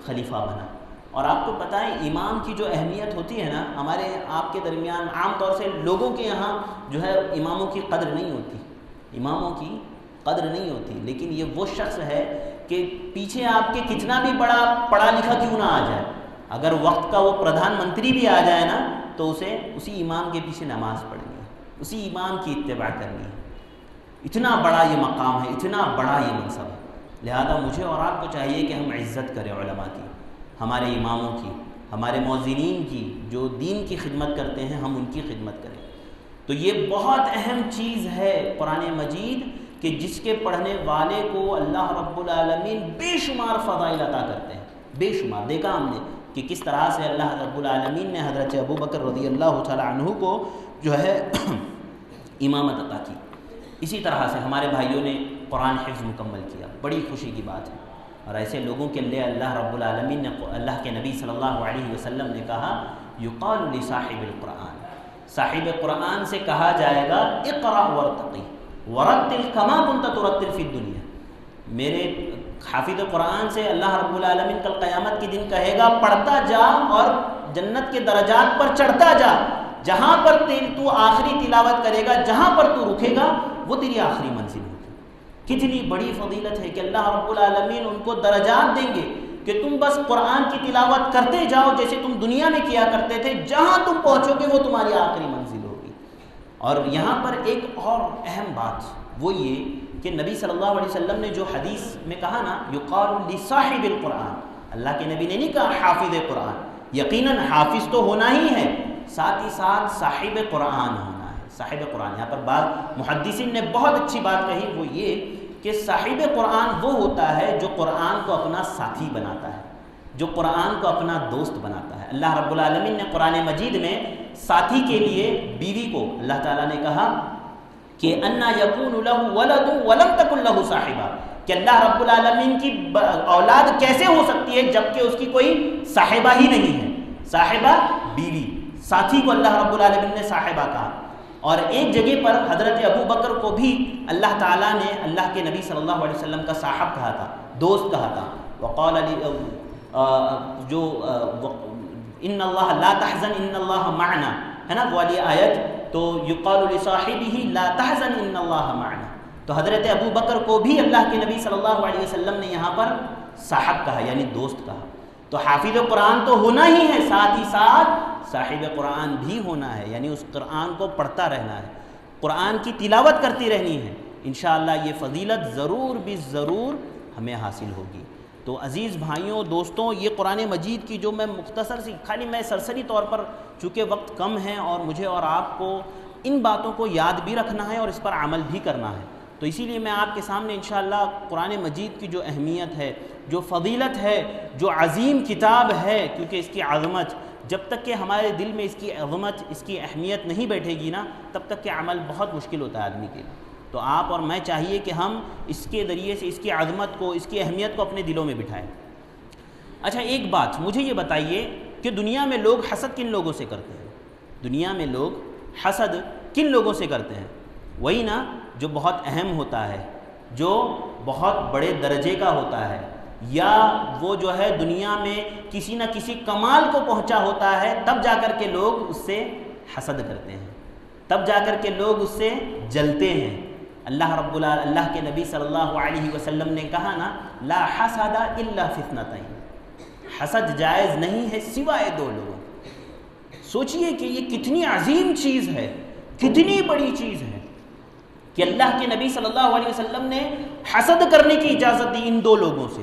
خلیفہ بنا. اور آپ کو پتہ ہے امام کی جو اہمیت ہوتی ہے نا، ہمارے آپ کے درمیان عام طور سے لوگوں کے یہاں جو ہے اماموں کی قدر نہیں ہوتی، اماموں کی قدر نہیں ہوتی، لیکن یہ وہ شخص ہے کہ پیچھے آپ کے کتنا بھی بڑا پڑھا لکھا کیوں نہ آ جائے، اگر وقت کا وہ پردھان منتری بھی آ جائے نا تو اسے اسی امام کے پیچھے نماز پڑھنی ہے، اسی امام کی اتباع کرنی ہے. اتنا بڑا یہ مقام ہے، اتنا بڑا یہ منصب ہے. لہذا مجھے اور آپ کو چاہیے کہ ہم عزت کریں علماء کی، ہمارے اماموں کی، ہمارے مؤذنین کی، جو دین کی خدمت کرتے ہیں ہم ان کی خدمت کریں. تو یہ بہت اہم چیز ہے قرآن مجید کہ جس کے پڑھنے والے کو اللہ رب العالمین بے شمار فضائل عطا کرتے ہیں، بے شمار. دیکھا ہم نے کہ کس طرح سے اللہ رب العالمین نے حضرت ابو بکر رضی اللہ تعالی عنہ کو جو ہے امامت عطا کی. اسی طرح سے ہمارے بھائیوں نے قرآن حفظ مکمل کیا، بڑی خوشی کی بات ہے. اور ایسے لوگوں کے لیے اللہ رب العالمین نے، اللہ کے نبی صلی اللہ علیہ وسلم نے کہا یقال لصاحب القرآن، صاحب قرآن سے کہا جائے گا اقرأ ورتقی ورتل کما کنت ترتل فی الدنیا. میرے حافظ قرآن سے اللہ رب العالمین کل قیامت کے دن کہے گا پڑھتا جا اور جنت کے درجات پر چڑھتا جا. جہاں پر تو آخری تلاوت کرے گا، جہاں پر تو رکے گا وہ تیری آخری منزل ہوگی. کتنی بڑی فضیلت ہے کہ اللہ رب العالمین ان کو درجات دیں گے کہ تم بس قرآن کی تلاوت کرتے جاؤ جیسے تم دنیا میں کیا کرتے تھے، جہاں تم پہنچو گے وہ تمہاری آخری منزل ہوگی. اور یہاں پر ایک اور اہم بات وہ یہ کہ نبی صلی اللہ علیہ وسلم نے جو حدیث میں کہا نا یقال لصاحب القرآن، اللہ کے نبی نے نہیں کہا حافظ قرآن، یقیناً حافظ تو ہونا ہی ہے، ساتھ ہی ساتھ صاحب قرآن ہونا ہے. صاحب قرآن، یہاں پر بعض محدثین نے بہت اچھی بات کہی، وہ یہ کہ صاحب قرآن وہ ہوتا ہے جو قرآن کو اپنا ساتھی بناتا ہے، جو قرآن کو اپنا دوست بناتا ہے. اللہ رب العالمین نے قرآن مجید میں ساتھی کے لیے بیوی کو اللہ تعالیٰ نے کہا کہ انا یکون لہ ولد ولم تکن لہ صاحبہ، کہ اللہ رب العالمین کی اولاد کیسے ہو سکتی ہے جبکہ اس کی کوئی صاحبہ ہی نہیں ہے. صاحبہ بیوی، ساتھی کو اللہ رب العالمین نے صاحبہ کہا. اور ایک جگہ پر حضرت ابو بکر کو بھی اللہ تعالیٰ نے اللہ کے نبی صلی اللہ علیہ وسلم کا صاحب کہا تھا، دوست کہا تھا. وقال ان اللہ لا تحزن ان اللہ معنا، ہے نا وہ والی آیت، تو یقال لصاحبہ لا تحزن ان اللہ معنا. تو حضرت ابو بکر کو بھی اللہ کے نبی صلی اللہ علیہ وسلم نے یہاں پر صاحب کہا، یعنی دوست کہا. تو حافظ قرآن تو ہونا ہی ہے، ساتھ ہی ساتھ صاحب قرآن بھی ہونا ہے، یعنی اس قرآن کو پڑھتا رہنا ہے، قرآن کی تلاوت کرتی رہنی ہے. انشاءاللہ یہ فضیلت ضرور بھی ضرور ہمیں حاصل ہوگی. تو عزیز بھائیوں دوستوں، یہ قرآن مجید کی جو میں مختصر سی، خالی میں سرسری طور پر، چونکہ وقت کم ہے اور مجھے اور آپ کو ان باتوں کو یاد بھی رکھنا ہے اور اس پر عمل بھی کرنا ہے، تو اسی لیے میں آپ کے سامنے انشاءاللہ قرآن مجید کی جو اہمیت ہے، جو فضیلت ہے، جو عظیم کتاب ہے، کیونکہ اس کی عظمت جب تک کہ ہمارے دل میں اس کی عظمت، اس کی اہمیت نہیں بیٹھے گی نا، تب تک کہ عمل بہت مشکل ہوتا ہے آدمی کے لیے. تو آپ اور میں چاہیے کہ ہم اس کے ذریعے سے اس کی عظمت کو، اس کی اہمیت کو اپنے دلوں میں بٹھائیں. اچھا ایک بات مجھے یہ بتائیے کہ دنیا میں لوگ حسد کن لوگوں سے کرتے ہیں؟ دنیا میں لوگ حسد کن لوگوں سے کرتے ہیں؟ وہی نا جو بہت اہم ہوتا ہے، جو بہت بڑے درجے کا ہوتا ہے، یا وہ جو ہے دنیا میں کسی نہ کسی کمال کو پہنچا ہوتا ہے، تب جا کر کے لوگ اس سے حسد کرتے ہیں، تب جا کر کے لوگ اس سے جلتے ہیں. اللہ کے نبی صلی اللہ علیہ وسلم نے کہا نا لا حسد الا فی اثنتین، حسد جائز نہیں ہے سوائے دو لوگوں. سوچئے کہ یہ کتنی عظیم چیز ہے، کتنی بڑی چیز ہے کہ اللہ کے نبی صلی اللہ علیہ وسلم نے حسد کرنے کی اجازت دی ان دو لوگوں سے.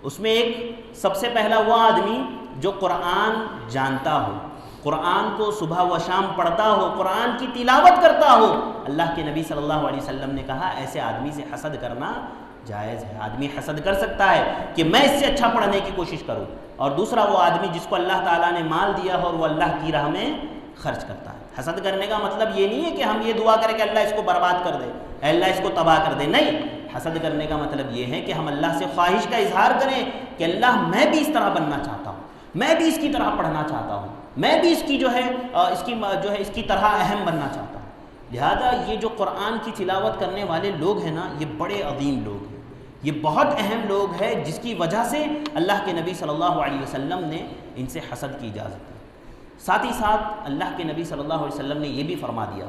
اس میں ایک سب سے پہلا وہ آدمی جو قرآن جانتا ہو، قرآن کو صبح و شام پڑھتا ہو، قرآن کی تلاوت کرتا ہو. اللہ کے نبی صلی اللہ علیہ وسلم نے کہا ایسے آدمی سے حسد کرنا جائز ہے، آدمی حسد کر سکتا ہے کہ میں اس سے اچھا پڑھنے کی کوشش کروں. اور دوسرا وہ آدمی جس کو اللہ تعالیٰ نے مال دیا ہو اور وہ اللہ کی راہ میں خرچ کرتا ہے. حسد کرنے کا مطلب یہ نہیں ہے کہ ہم یہ دعا کریں کہ اللہ اس کو برباد کر دے، اے اللہ اس کو تباہ کر دے، نہیں. حسد کرنے کا مطلب یہ ہے کہ ہم اللہ سے خواہش کا اظہار کریں کہ اللہ میں بھی اس طرح بننا چاہتا ہوں، میں بھی اس کی طرح پڑھنا چاہتا ہوں، میں بھی اس کی اس کی طرح اہم بننا چاہتا ہوں. لہذا یہ جو قرآن کی تلاوت کرنے والے لوگ ہیں نا، یہ بڑے عظیم لوگ ہیں، یہ بہت اہم لوگ ہیں، جس کی وجہ سے اللہ کے نبی صلی اللہ علیہ وسلم نے ان سے حسد کی اجازت دی. ساتھ ہی ساتھ اللہ کے نبی صلی اللہ علیہ وسلم نے یہ بھی فرما دیا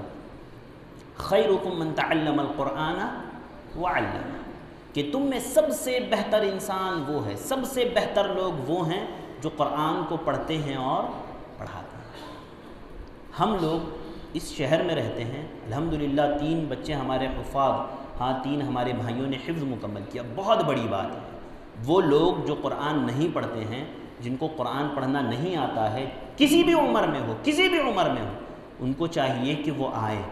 خیرکم من تعلم القرآن وعلمہ، کہ تم میں سب سے بہتر انسان وہ ہے، سب سے بہتر لوگ وہ ہیں جو قرآن کو پڑھتے ہیں اور پڑھاتے ہیں. ہم لوگ اس شہر میں رہتے ہیں، الحمدللہ 3 بچے ہمارے حفاظ، ہاں 3 ہمارے بھائیوں نے حفظ مکمل کیا، بہت بڑی بات ہے. وہ لوگ جو قرآن نہیں پڑھتے ہیں، جن کو قرآن پڑھنا نہیں آتا ہے، کسی بھی عمر میں ہو، کسی بھی عمر میں ہو، ان کو چاہیے کہ وہ آئیں،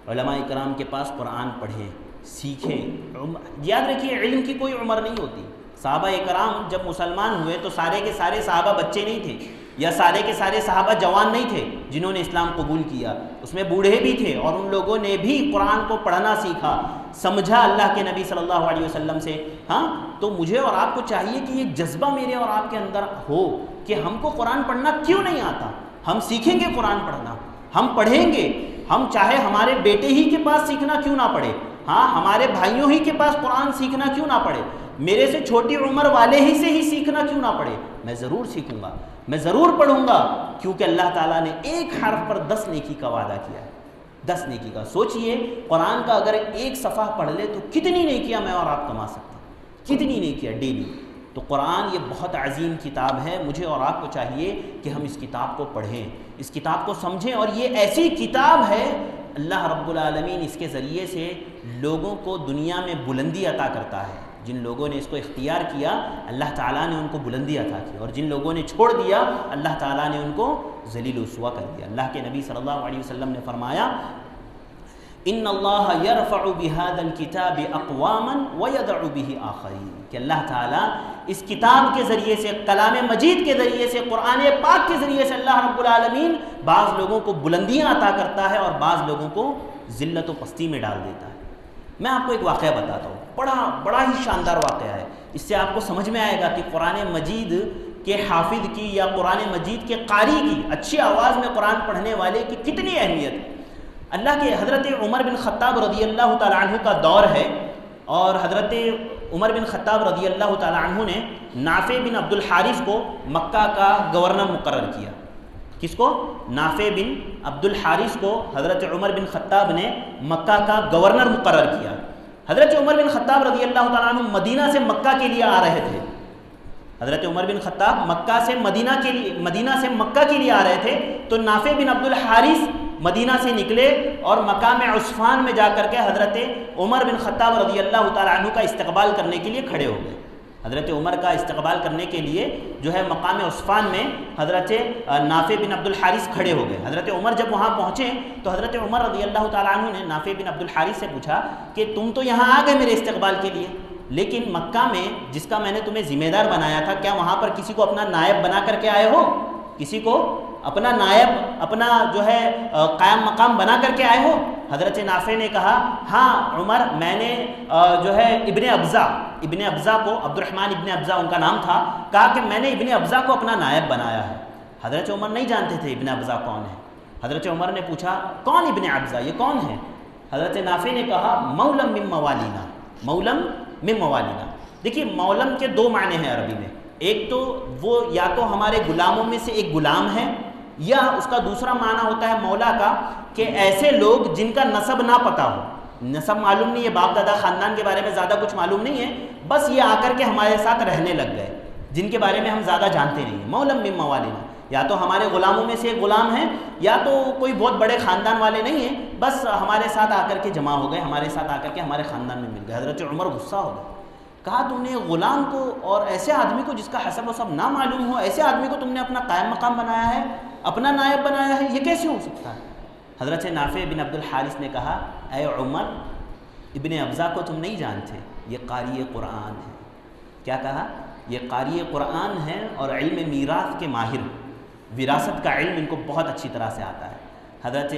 علماء کرام کے پاس قرآن پڑھیں، سیکھیں. یاد رکھیے علم کی کوئی عمر نہیں ہوتی. صحابہ کرام جب مسلمان ہوئے تو سارے کے سارے صحابہ بچے نہیں تھے، یا سارے کے سارے صحابہ جوان نہیں تھے جنہوں نے اسلام قبول کیا. اس میں بوڑھے بھی تھے، اور ان لوگوں نے بھی قرآن کو پڑھنا سیکھا، سمجھا اللہ کے نبی صلی اللہ علیہ وسلم سے. ہاں تو مجھے اور آپ کو چاہیے کہ یہ جذبہ میرے اور آپ کے اندر ہو کہ ہم کو قرآن پڑھنا کیوں نہیں آتا، ہم سیکھیں گے قرآن پڑھنا، ہم پڑھیں گے، ہم چاہے ہمارے بیٹے ہی کے پاس سیکھنا کیوں نہ پڑے، ہاں ہمارے بھائیوں ہی کے پاس قرآن سیکھنا کیوں نہ پڑے، میرے سے چھوٹی عمر والے ہی سے ہی سیکھنا کیوں نہ پڑے، میں ضرور سیکھوں گا، میں ضرور پڑھوں گا، کیونکہ اللہ تعالیٰ نے ایک حرف پر 10 نیکی کا وعدہ کیا ہے، 10 نیکی کا۔ سوچئے قرآن کا اگر ایک صفحہ پڑھ لے تو کتنی نیکیاں میں اور آپ کما سکتے ہیں، کتنی نیکیاں ڈیلی۔ تو قرآن یہ بہت عظیم کتاب ہے، مجھے اور آپ کو چاہیے کہ ہم اس کتاب کو پڑھیں، اس کتاب کو سمجھیں، اور یہ ایسی کتاب ہے اللہ رب العالمین اس کے ذریعے سے لوگوں کو دنیا میں بلندی عطا کرتا ہے۔ جن لوگوں نے اس کو اختیار کیا اللہ تعالیٰ نے ان کو بلندی عطا کی، اور جن لوگوں نے چھوڑ دیا اللہ تعالیٰ نے ان کو ذلیل و رسوا کر دیا۔ اللہ کے نبی صلی اللہ علیہ وسلم نے فرمایا ان اللہ یرفع بہذا الکتاب اقواما ویدع بہ آخرین، کہ اللہ تعالیٰ اس کتاب کے ذریعے سے، کلام مجید کے ذریعے سے، قرآن پاک کے ذریعے سے اللہ رب العالمین بعض لوگوں کو بلندیاں عطا کرتا ہے اور بعض لوگوں کو ذلت و پستی میں ڈال دیتا ہے۔ میں آپ کو ایک واقعہ بتاتا ہوں، بڑا ہی شاندار واقعہ ہے، اس سے آپ کو سمجھ میں آئے گا کہ قرآن مجید کے حافظ کی یا قرآن مجید کے قاری کی، اچھی آواز میں قرآن پڑھنے والے کی کتنی اہمیت ہے۔ اللہ کے حضرت عمر بن خطاب رضی اللہ تعالیٰ عنہ کا دور ہے، اور حضرت عمر بن خطاب رضی اللہ تعالیٰ عنہ نے نافع بن عبد الحارث کو مکہ کا گورنر مقرر کیا۔ کس کو؟ نافع بن عبد الحارث کو حضرت عمر بن خطاب نے مکہ کا گورنر مقرر کیا۔ حضرت عمر بن خطاب رضی اللہ تعالیٰ عنہ مدینہ سے مکہ کے لیے آ رہے تھے، حضرت عمر بن خطاب مدینہ سے مکہ کے لیے آ رہے تھے، تو نافع بن عبد الحارث مدینہ سے نکلے اور مقام عصفان میں جا کر کے حضرت عمر بن خطاب رضی اللہ تعالیٰ عنہ کا استقبال کرنے کے لیے کھڑے ہو گئے۔ حضرت عمر کا استقبال کرنے کے لیے جو ہے مقام عصفان میں حضرت نافع بن عبد الحارث کھڑے ہو گئے۔ حضرت عمر جب وہاں پہنچے تو حضرت عمر رضی اللہ تعالیٰ عنہ نے نافع بن عبد الحارث سے پوچھا کہ تم تو یہاں آ گئے میرے استقبال کے لیے، لیکن مکہ میں جس کا میں نے تمہیں ذمہ دار بنایا تھا، کیا وہاں پر کسی کو اپنا نائب بنا کر کے آئے ہو؟ کسی کو اپنا نائب، اپنا جو ہے قائم مقام بنا کر کے آئے ہو؟ حضرت نافع نے کہا ہاں عمر، میں نے جو ہے ابن ابزا کو، عبد الرحمن ابن ابزا ان کا نام تھا، کہا کہ میں نے ابن ابزا کو اپنا نائب بنایا ہے۔ حضرت عمر نہیں جانتے تھے ابن ابزا کون ہے۔ حضرت عمر نے پوچھا کون ابن ابزا، یہ کون ہے؟ حضرت نافع نے کہا مولم من موالینا، مولم من موالینا۔ دیکھیے مولم کے 2 معنی ہیں عربی میں، ایک تو وہ یا تو ہمارے غلاموں میں سے ایک غلام ہے، یا اس کا دوسرا معنی ہوتا ہے مولا کا کہ ایسے لوگ جن کا نسب نہ پتہ ہو، نسب معلوم نہیں ہے، باپ دادا خاندان کے بارے میں زیادہ کچھ معلوم نہیں ہے، بس یہ آ کر کے ہمارے ساتھ رہنے لگ گئے، جن کے بارے میں ہم زیادہ جانتے نہیں ہیں۔ مولم من موالینا، یا تو ہمارے غلاموں میں سے ایک غلام ہے، یا تو کوئی بہت بڑے خاندان والے نہیں ہیں، بس ہمارے ساتھ آ کر کے جمع ہو گئے، ہمارے ساتھ آ کر کے ہمارے خاندان میں مل گئے۔ حضرت عمر غصہ ہو گئے، کہا تم نے غلام کو اور ایسے آدمی کو جس کا حسب و سب نہ معلوم ہو، ایسے آدمی کو تم نے اپنا قائم مقام بنایا ہے، اپنا نائب بنایا ہے، یہ کیسے ہو سکتا ہے؟ حضرت نافع بن عبد الحارث نے کہا اے عمر، ابن ابزا کو تم نہیں جانتے، یہ قاری قرآن ہے۔ کیا کہا؟ یہ قاری قرآن ہے اور علم میراث کے ماہر، وراثت کا علم ان کو بہت اچھی طرح سے آتا ہے۔ حضرت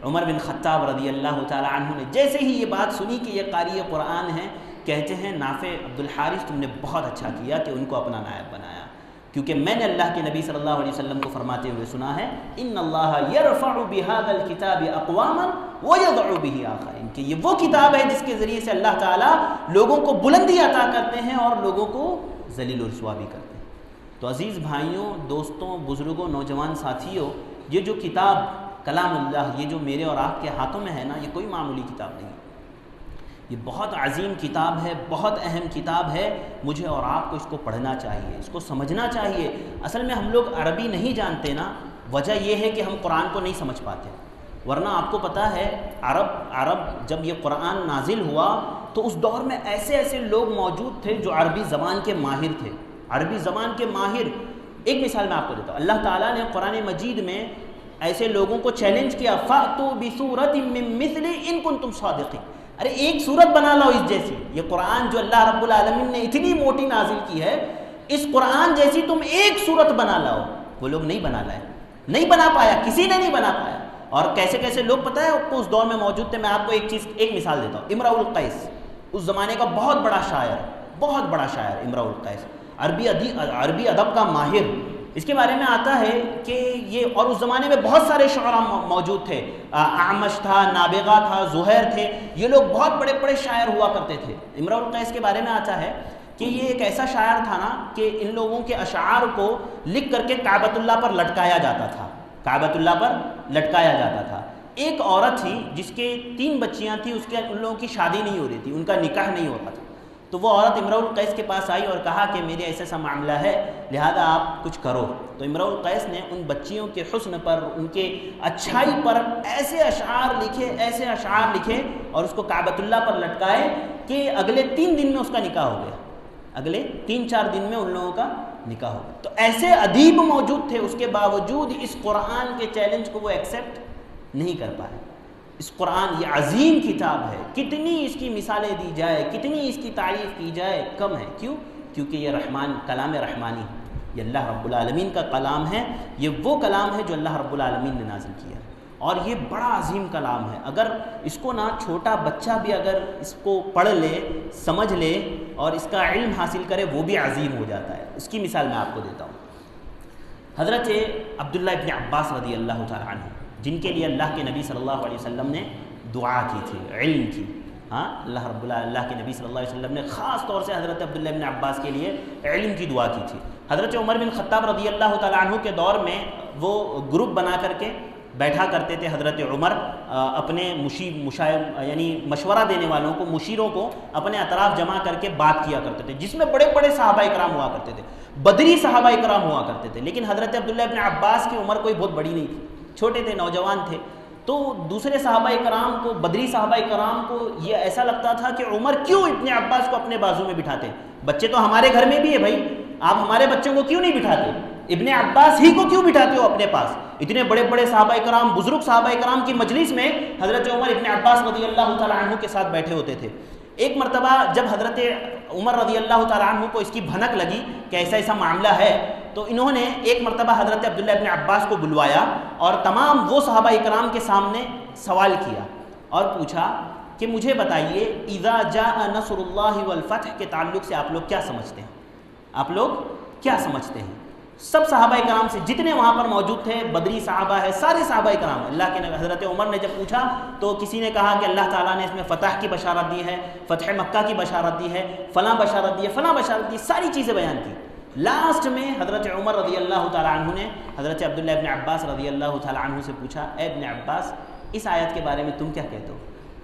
عمر بن خطاب رضی اللہ تعالی عنہ نے جیسے ہی یہ بات سنی کہ یہ قاری قرآن ہے، کہتے ہیں نافع عبد الحارث تم نے بہت اچھا کیا کہ ان کو اپنا نائب بنایا، کیونکہ میں نے اللہ کے نبی صلی اللہ علیہ وسلم کو فرماتے ہوئے سنا ہے ان اللہ یرفع بہذا الکتاب اقواما ویضع بہ آخرین، کہ یہ وہ کتاب ہے جس کے ذریعے سے اللہ تعالیٰ لوگوں کو بلندی عطا کرتے ہیں اور لوگوں کو ذلیل و رسوا بھی کرتے ہیں۔ تو عزیز بھائیوں، دوستوں، بزرگوں، نوجوان ساتھیوں، یہ جو کتاب کلام اللہ، یہ جو میرے اور آپ کے ہاتھوں میں ہے نا، یہ کوئی معمولی کتاب نہیں ہے، یہ بہت عظیم کتاب ہے، بہت اہم کتاب ہے۔ مجھے اور آپ کو اس کو پڑھنا چاہیے، اس کو سمجھنا چاہیے۔ اصل میں ہم لوگ عربی نہیں جانتے نا، وجہ یہ ہے کہ ہم قرآن کو نہیں سمجھ پاتے، ورنہ آپ کو پتہ ہے عرب جب یہ قرآن نازل ہوا تو اس دور میں ایسے ایسے لوگ موجود تھے جو عربی زبان کے ماہر تھے، عربی زبان کے ماہر۔ ایک مثال میں آپ کو دیتا ہوں، اللہ تعالیٰ نے قرآن مجید میں ایسے لوگوں کو چیلنج کیا فَأْتُوا بِسُورَةٍ مِّن مِّثْلِهِ إِن كُنتُمْ صَادِقِينَ، ارے ایک صورت بنا لو اس جیسی۔ یہ قرآن جو اللہ رب العالمین نے اتنی موٹی نازل کی ہے، اس قرآن جیسی تم ایک صورت بنا لاؤ۔ وہ لوگ نہیں بنا لائے، نہیں بنا پایا، کسی نے نہیں بنا پایا۔ اور کیسے کیسے لوگ پتہ ہے آپ کو اس دور میں موجود تھے۔ میں آپ کو ایک مثال دیتا ہوں، امرؤ القیس، اس زمانے کا بہت بڑا شاعر امرؤ القیس، عربی ادب کا ماہر اس کے بارے میں آتا ہے کہ یہ، اور اس زمانے میں بہت سارے شعراء موجود تھے، اعمش تھا، نابغہ تھا، زہیر تھے، یہ لوگ بہت بڑے بڑے شاعر ہوا کرتے تھے۔ امرؤ القیس کے بارے میں آتا ہے کہ یہ ایک ایسا شاعر تھا نا کہ ان لوگوں کے اشعار کو لکھ کر کے کعبۃ اللہ پر لٹکایا جاتا تھا، کعبۃ اللہ پر لٹکایا جاتا تھا۔ ایک عورت تھی جس کے 3 بچیاں تھیں، اس کے ان لوگوں کی شادی نہیں ہو رہی تھی، ان کا نکاح نہیں ہوتا تھا، تو وہ عورت امرؤ القیس کے پاس آئی اور کہا کہ میرے ایسا معاملہ ہے، لہذا آپ کچھ کرو۔ تو امرؤ القیس نے ان بچیوں کے حسن پر، ان کے اچھائی پر ایسے اشعار لکھے اور اس کو کعبۃ اللہ پر لٹکائے کہ اگلے 3 دن میں اس کا نکاح ہو گیا، اگلے 3-4 دن میں ان لوگوں کا نکاح ہو گیا۔ تو ایسے ادیب موجود تھے، اس کے باوجود اس قرآن کے چیلنج کو وہ ایکسیپٹ نہیں کر پائے۔ اس قرآن یہ عظیم کتاب ہے، کتنی اس کی مثالیں دی جائے، کتنی اس کی تعریف کی جائے کم ہے۔ کیوں؟ کیونکہ یہ کلام رحمانی ہے، یہ اللہ رب العالمین کا کلام ہے، یہ وہ کلام ہے جو اللہ رب العالمین نے نازل کیا ہے، اور یہ بڑا عظیم کلام ہے۔ اگر اس کو نا چھوٹا بچہ بھی اگر اس کو پڑھ لے، سمجھ لے اور اس کا علم حاصل کرے، وہ بھی عظیم ہو جاتا ہے۔ اس کی مثال میں آپ کو دیتا ہوں۔ حضرت عبداللہ ابن عباس رضی اللہ تعالیٰ عنہ، جن کے لیے اللہ کے نبی صلی اللہ علیہ وسلم نے دعا کی تھی، علم کی، اللہ کے نبی صلی اللہ علیہ وسلم نے خاص طور سے حضرت عبداللہ ابن عباس کے لیے علم کی دعا کی تھی۔ حضرت عمر بن خطاب رضی اللہ تعالیٰ عنہ کے دور میں وہ گروپ بنا کر کے بیٹھا کرتے تھے۔ حضرت عمر اپنے یعنی مشورہ دینے والوں کو، مشیروں کو اپنے اطراف جمع کر کے بات کیا کرتے تھے، جس میں بڑے بڑے صحابہ کرام ہوا کرتے تھے، بدری صحابہ کرام ہوا کرتے تھے۔ لیکن حضرت عبداللہ ابن عباس کی عمر کوئی بہت بڑی نہیں تھی، چھوٹے تھے، نوجوان تھے۔ تو دوسرے صحابہ کرام کو، بدری صحابہ کرام کو یہ ایسا لگتا تھا کہ عمر کیوں ابن عباس کو اپنے بازو میں بٹھاتے ہیں؟ بچے تو ہمارے گھر میں بھی ہے بھائی، آپ ہمارے بچوں کو کیوں نہیں بٹھاتے؟ ابن عباس ہی کو کیوں بٹھاتے ہو اپنے پاس؟ اتنے بڑے بڑے صحابہ کرام، بزرگ صحابہ کرام کی مجلس میں حضرت عمر ابن عباس رضی اللہ تعالیٰ عنہ کے ساتھ بیٹھے ہوتے تھے۔ ایک مرتبہ جب حضرت عمر رضی اللہ تعالیٰ عنہ کو اس کی بھنک لگی کہ ایسا معاملہ ہے، تو انہوں نے ایک مرتبہ حضرت عبداللہ ابن عباس کو بلوایا اور تمام وہ صحابہ کرام کے سامنے سوال کیا اور پوچھا کہ مجھے بتائیے اذا جاء نصر اللہ والفتح کے تعلق سے آپ لوگ کیا سمجھتے ہیں؟ آپ لوگ کیا سمجھتے ہیں؟ سب صحابہ کرام سے، جتنے وہاں پر موجود تھے، بدری صحابہ ہے، سارے صحابہ کرام، اللہ کے نبی حضرت عمر نے جب پوچھا تو کسی نے کہا کہ اللہ تعالیٰ نے اس میں فتح کی بشارت دی ہے، فتح مکہ کی بشارت دی ہے، فلاں بشارت دی ہے، فلاں بشارت دی، ساری چیزیں بیان کی۔ لاسٹ میں حضرت عمر رضی اللہ تعالیٰ عنہ نے حضرت عبداللہ ابن عباس رضی اللہ تعالیٰ عنہ سے پوچھا، اے ابن عباس اس آیت کے بارے میں تم کیا کہتے ہو؟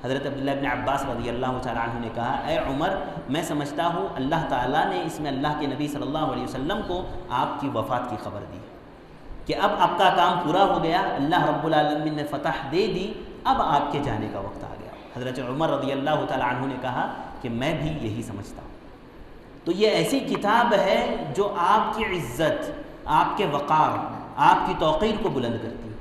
حضرت عبداللہ ابن عباس رضی اللہ تعالیٰ عنہ نے کہا، اے عمر میں سمجھتا ہوں اللہ تعالیٰ نے اس میں اللہ کے نبی صلی اللہ علیہ وسلم کو آپ کی وفات کی خبر دی کہ اب آپ کا کام پورا ہو گیا، اللہ رب العالمین نے فتح دے دی، اب آپ کے جانے کا وقت آ گیا۔ حضرت عمر رضی اللہ تعالیٰ عنہ نے کہا کہ میں بھی یہی سمجھتا ہوں۔ تو یہ ایسی کتاب ہے جو آپ کی عزت، آپ کے وقار، آپ کی توقیر کو بلند کرتی ہے،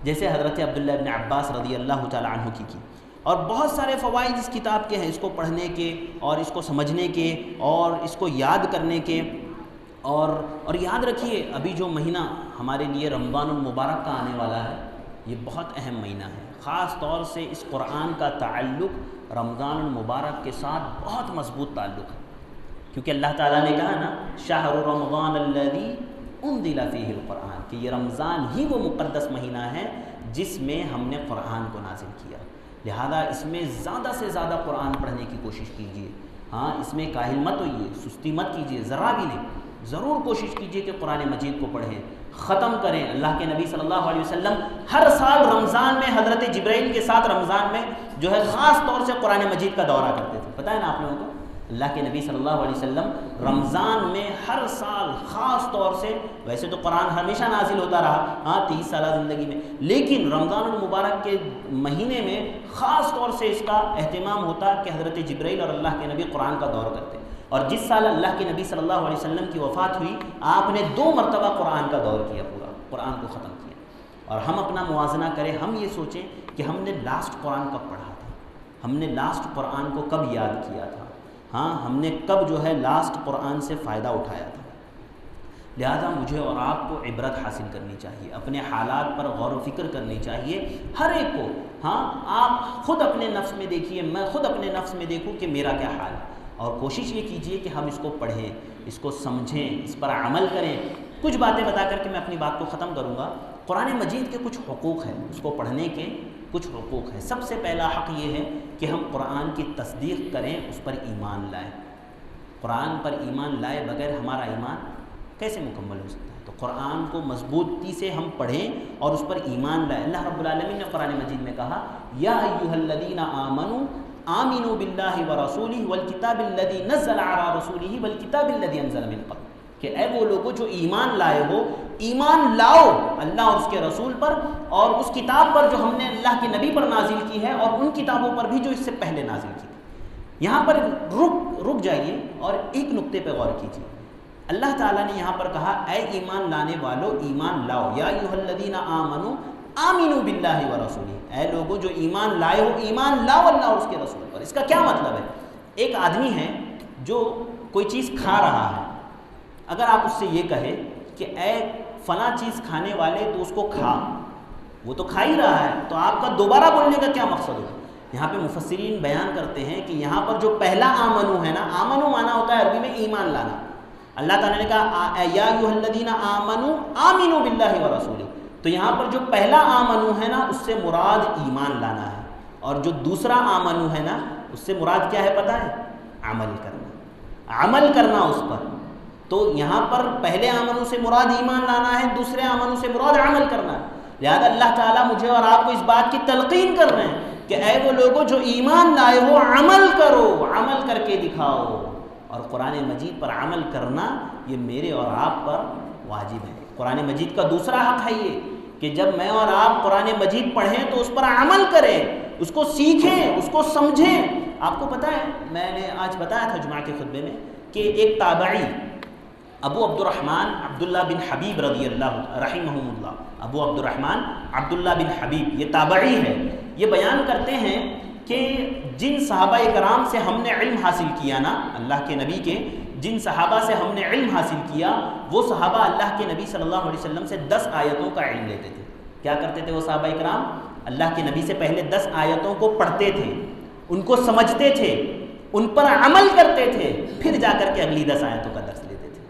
جیسے حضرت عبداللہ ابن عباس رضی اللہ تعالیٰ عنہ کی۔ اور بہت سارے فوائد اس کتاب کے ہیں، اس کو پڑھنے کے اور اس کو سمجھنے کے اور اس کو یاد کرنے کے۔ اور یاد رکھیے ابھی جو مہینہ ہمارے لیے رمضان المبارک کا آنے والا ہے، یہ بہت اہم مہینہ ہے۔ خاص طور سے اس قرآن کا تعلق رمضان المبارک کے ساتھ بہت مضبوط تعلق ہے، کیونکہ اللہ تعالیٰ نے کہا نا شہر رمضان الذی انزل فیہ القرآن، کہ یہ رمضان ہی وہ مقدس مہینہ ہے جس میں ہم نے قرآن کو نازل کیا، لہذا اس میں زیادہ سے زیادہ قرآن پڑھنے کی کوشش کیجیے۔ ہاں اس میں کاہل مت ہوئیے، سستی مت کیجیے، ذرا بھی نہیں، ضرور کوشش کیجیے کہ قرآن مجید کو پڑھیں، ختم کریں۔ اللہ کے نبی صلی اللہ علیہ وسلم ہر سال رمضان میں حضرت جبرائیل کے ساتھ رمضان میں جو ہے خاص طور سے قرآن مجید کا دورہ کرتے تھے، پتہ ہے نا آپ لوگوں کو؟ اللہ کے نبی صلی اللہ علیہ وسلم رمضان میں ہر سال خاص طور سے، ویسے تو قرآن ہمیشہ نازل ہوتا رہا 30 سالہ زندگی میں، لیکن رمضان المبارک کے مہینے میں خاص طور سے اس کا اہتمام ہوتا کہ حضرت جبرائیل اور اللہ کے نبی قرآن کا دور کرتے۔ اور جس سال اللہ کے نبی صلی اللہ علیہ وسلم کی وفات ہوئی، آپ نے 2 مرتبہ قرآن کا دور کیا، پورا قرآن کو ختم کیا۔ اور ہم اپنا موازنہ کریں، ہم یہ سوچیں کہ ہم نے لاسٹ قرآن کب پڑھا تھا، ہم نے لاسٹ قرآن کو کب یاد کیا تھا، ہاں ہم نے کب جو ہے لاسٹ قرآن سے فائدہ اٹھایا تھا۔ لہذا مجھے اور آپ کو عبرت حاصل کرنی چاہیے، اپنے حالات پر غور و فکر کرنی چاہیے ہر ایک کو۔ ہاں آپ خود اپنے نفس میں دیکھیے، میں خود اپنے نفس میں دیکھوں کہ میرا کیا حال ہے، اور کوشش یہ کیجیے کہ ہم اس کو پڑھیں، اس کو سمجھیں، اس پر عمل کریں۔ کچھ باتیں بتا کر کے میں اپنی بات کو ختم کروں گا۔ قرآن مجید کے کچھ حقوق ہیں، اس کو پڑھنے کے کچھ حقوق ہیں۔ سب سے پہلا حق یہ ہے کہ ہم قرآن کی تصدیق کریں، اس پر ایمان لائیں۔ قرآن پر ایمان لائے بغیر ہمارا ایمان کیسے مکمل ہو سکتا ہے؟ تو قرآن کو مضبوطی سے ہم پڑھیں اور اس پر ایمان لائیں۔ اللہ رب العالمین نے قرآن مجید میں کہا یا ایھا الذین آمنوا آمنوا باللہ ورسولہ والکتاب الذی نزل علی رسولہ والکتاب الذی انزل من قبل، کہ اے وہ لوگوں جو ایمان لائے ہو، ایمان لاؤ اللہ اور اس کے رسول پر اور اس کتاب پر جو ہم نے اللہ کے نبی پر نازل کی ہے اور ان کتابوں پر بھی جو اس سے پہلے نازل کی تھی۔ یہاں پر رک جائیے اور ایک نقطے پہ غور کیجیے۔ اللہ تعالیٰ نے یہاں پر کہا اے ایمان لانے والو ایمان لاؤ، یا ایھا الذین آمنوا آمنوا باللہ ورسولہ، اے لوگوں جو ایمان لائے ہو ایمان لاؤ اللہ اور اس کے رسول پر۔ اس کا کیا مطلب ہے؟ ایک آدمی ہے جو کوئی چیز کھا رہا ہے، اگر آپ اس سے یہ کہے کہ اے فلاں چیز کھانے والے تو اس کو کھا، وہ تو کھا ہی رہا ہے، تو آپ کا دوبارہ بولنے کا کیا مقصد ہوگا؟ یہاں پہ مفسرین بیان کرتے ہیں کہ یہاں پر جو پہلا آمنو ہے نا، آمنو مانا ہوتا ہے عربی میں ایمان لانا۔ اللہ تعالیٰ نے کہا یا ایھا الذین آمنوا آمنوا باللہ ورسولہ، تو یہاں پر جو پہلا آمنو ہے نا اس سے مراد ایمان لانا ہے، اور جو دوسرا آمنو ہے نا اس سے مراد کیا ہے پتہ ہے؟ عمل کرنا، عمل کرنا اس پر۔ تو یہاں پر پہلے آمنو سے مراد ایمان لانا ہے، دوسرے آمنو سے مراد عمل کرنا ہے۔ لہذا اللہ تعالیٰ مجھے اور آپ کو اس بات کی تلقین کر رہے ہیں کہ اے وہ لوگوں جو ایمان لائے ہو عمل کرو، عمل کر کے دکھاؤ۔ اور قرآن مجید پر عمل کرنا یہ میرے اور آپ پر واجب ہے۔ قرآن مجید کا دوسرا حق ہے یہ کہ جب میں اور آپ قرآن مجید پڑھیں تو اس پر عمل کریں، اس کو سیکھیں، اس کو سمجھیں۔ آپ کو پتہ ہے میں نے آج بتایا تھا جمعہ کے خطبے میں کہ ایک تابعی ابو عبد الرحمن عبداللہ بن حبیب رضی اللہ رحمہم اللہ، ابو عبد الرحمن عبداللہ بن حبیب یہ تابعی ہے، یہ بیان کرتے ہیں کہ جن صحابہ کرام سے ہم نے علم حاصل کیا نا، اللہ کے نبی کے جن صحابہ سے ہم نے علم حاصل کیا، وہ صحابہ اللہ کے نبی صلی اللہ علیہ وسلم سے 10 آیتوں کا علم لیتے تھے۔ کیا کرتے تھے وہ صحابہ کرام؟ اللہ کے نبی سے پہلے 10 آیتوں کو پڑھتے تھے، ان کو سمجھتے تھے، ان پر عمل کرتے تھے، پھر جا کر کے اگلی 10 آیتوں کا درس لیتے تھے۔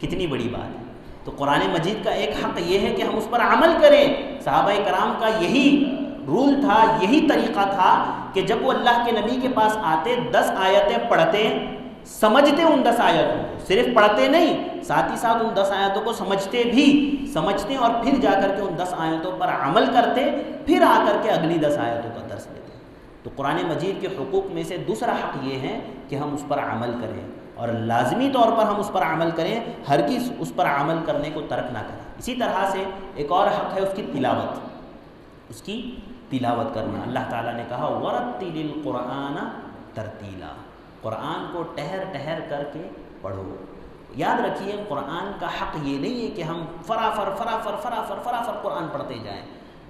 کتنی بڑی بات ہے! تو قرآن مجید کا ایک حق یہ ہے کہ ہم اس پر عمل کریں۔ صحابہ کرام کا یہی رول تھا، یہی طریقہ تھا کہ جب وہ اللہ کے نبی کے پاس آتے 10 آیتیں پڑھتے، سمجھتے ان 10 آیتوں کو، صرف پڑھتے نہیں، ساتھ ہی ساتھ ان 10 آیتوں کو سمجھتے بھی، سمجھتے اور پھر جا کر کے ان 10 آیتوں پر عمل کرتے، پھر آ کر کے اگلی 10 آیتوں کا درس لیتے۔ تو قرآن مجید کے حقوق میں سے دوسرا حق یہ ہے کہ ہم اس پر عمل کریں، اور لازمی طور پر ہم اس پر عمل کریں، ہرگز اس پر عمل کرنے کو ترک نہ کریں۔ اسی طرح سے ایک اور حق ہے اس کی تلاوت، اس کی تلاوت کرنا۔ اللہ تعالیٰ نے کہا وَرَتِّلِ الْقُرْآنَ تَرْتِيلًا، قرآن کو ٹہر ٹہر کر کے پڑھو۔ یاد رکھیے قرآن کا حق یہ نہیں ہے کہ ہم فرافر قرآن پڑھتے جائیں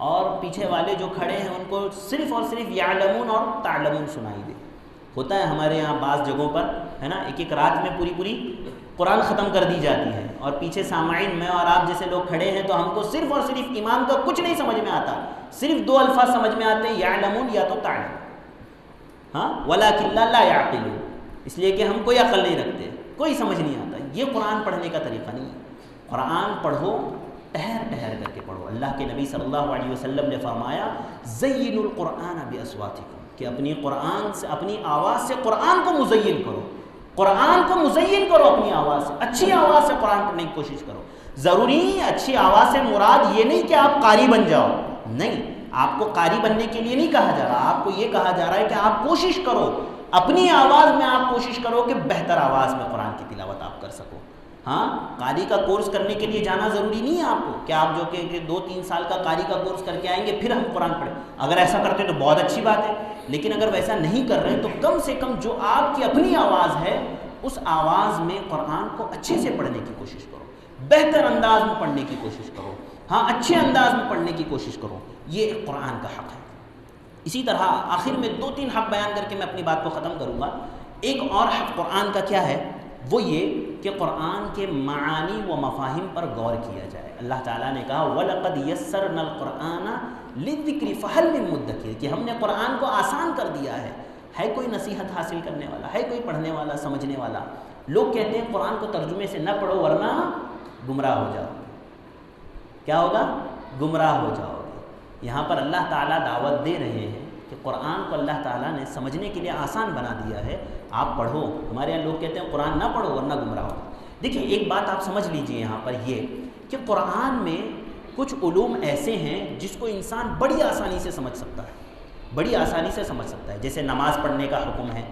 اور پیچھے والے جو کھڑے ہیں ان کو صرف اور صرف یعلمون اور تعلمون سنائی دے۔ ہوتا ہے ہمارے یہاں بعض جگہوں پر ہے نا، ایک رات میں پوری قرآن ختم کر دی جاتی ہے، اور پیچھے سامعین میں اور آپ جیسے لوگ کھڑے ہیں تو ہم کو صرف اور صرف امام کا کچھ نہیں سمجھ میں آتا، صرف 2 الفاظ سمجھ میں آتے ہیں، یعلمون یا تو تعلمون، ہاں وَلَٰكِن لَا يَعْقِلُونَ، اس لیے کہ ہم کوئی عقل نہیں رکھتے، کوئی سمجھ نہیں آتا۔ یہ قرآن پڑھنے کا طریقہ نہیں ہے۔ قرآن پڑھو، ٹہر ٹہر کر کے پڑھو۔ اللہ کے نبی صلی اللہ علیہ وسلم نے فرمایا زَيِّنُوا الْقُرْآنَ بِأَصْوَاتِكُمْ، کہ اپنی آواز سے قرآن کو مزین کرو، قرآن کو مزین کرو اپنی آواز سے، اچھی آواز سے قرآن پڑھنے کی کوشش کرو۔ ضروری اچھی آواز سے مراد یہ نہیں کہ آپ قاری بن جاؤ، نہیں، آپ کو قاری بننے کے لیے نہیں کہا جا رہا، آپ کو یہ کہا جا رہا ہے کہ آپ کوشش کرو، اپنی آواز میں آپ کوشش کرو کہ بہتر آواز میں قرآن کی تلاوت آپ کر سکو۔ ہاں، قاری کا کورس کرنے کے لیے جانا ضروری نہیں ہے آپ کو کہ آپ جو کہ 2-3 سال کا قاری کا کورس کر کے آئیں گے پھر ہم قرآن پڑھیں۔ اگر ایسا کرتے تو بہت اچھی بات ہے، لیکن اگر ویسا نہیں کر رہے تو کم سے کم جو آپ کی اپنی آواز ہے اس آواز میں قرآن کو اچھے سے پڑھنے کی کوشش کرو، بہتر انداز میں پڑھنے کی کوشش کرو، ہاں اچھے انداز میں پڑھنے کی کوشش کرو۔ یہ قرآن کا حق ہے۔ اسی طرح آخر میں 2-3 حق بیان کر کے میں اپنی بات کو ختم کروں گا۔ ایک اور حق قرآن کا کیا ہے؟ وہ یہ کہ قرآن کے معانی و مفاہیم پر غور کیا جائے۔ اللہ تعالیٰ نے کہا وَلَقَدْ يَسَّرْنَا الْقُرْآنَ لِلذِّكْرِ فَهَلْ مِن مُدَّكِرٍ، کہ ہم نے قرآن کو آسان کر دیا ہے کوئی نصیحت حاصل کرنے والا، ہے کوئی پڑھنے والا، سمجھنے والا؟ لوگ کہتے ہیں قرآن کو ترجمے سے نہ پڑھو ورنہ گمراہ ہو جاؤ گے۔ کیا ہوگا؟ گمراہ ہو جاؤ گے۔ یہاں پر اللہ تعالیٰ دعوت دے رہے ہیں کہ قرآن کو اللہ تعالیٰ نے سمجھنے کے لیے آسان بنا دیا ہے، آپ پڑھو۔ ہمارے یہاں لوگ کہتے ہیں قرآن نہ پڑھو ورنہ گمراہ ہو۔ دیکھیے ایک بات آپ سمجھ لیجئے یہاں پر یہ کہ قرآن میں کچھ علوم ایسے ہیں جس کو انسان بڑی آسانی سے سمجھ سکتا ہے، بڑی آسانی سے سمجھ سکتا ہے۔ جیسے نماز پڑھنے کا حکم ہے،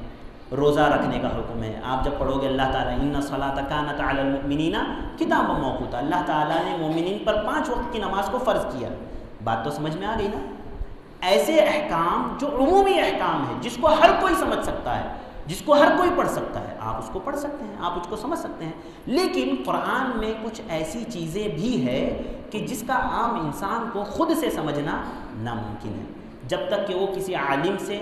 روزہ رکھنے کا حکم ہے۔ آپ جب پڑھو گے اللہ تعالیٰ ان الصلاۃ کانت علی المؤمنین کتابا موقوتا، اللہ تعالیٰ نے مومنین پر 5 وقت کی نماز کو فرض کیا۔ بات تو سمجھ میں آ گئی نا؟ ایسے احکام جو عمومی احکام ہیں، جس کو ہر کوئی سمجھ سکتا ہے، جس کو ہر کوئی پڑھ سکتا ہے، آپ اس کو پڑھ سکتے ہیں، آپ اس کو سمجھ سکتے ہیں۔ لیکن قرآن میں کچھ ایسی چیزیں بھی ہے کہ جس کا عام انسان کو خود سے سمجھنا ناممکن ہے، جب تک کہ وہ کسی عالم سے،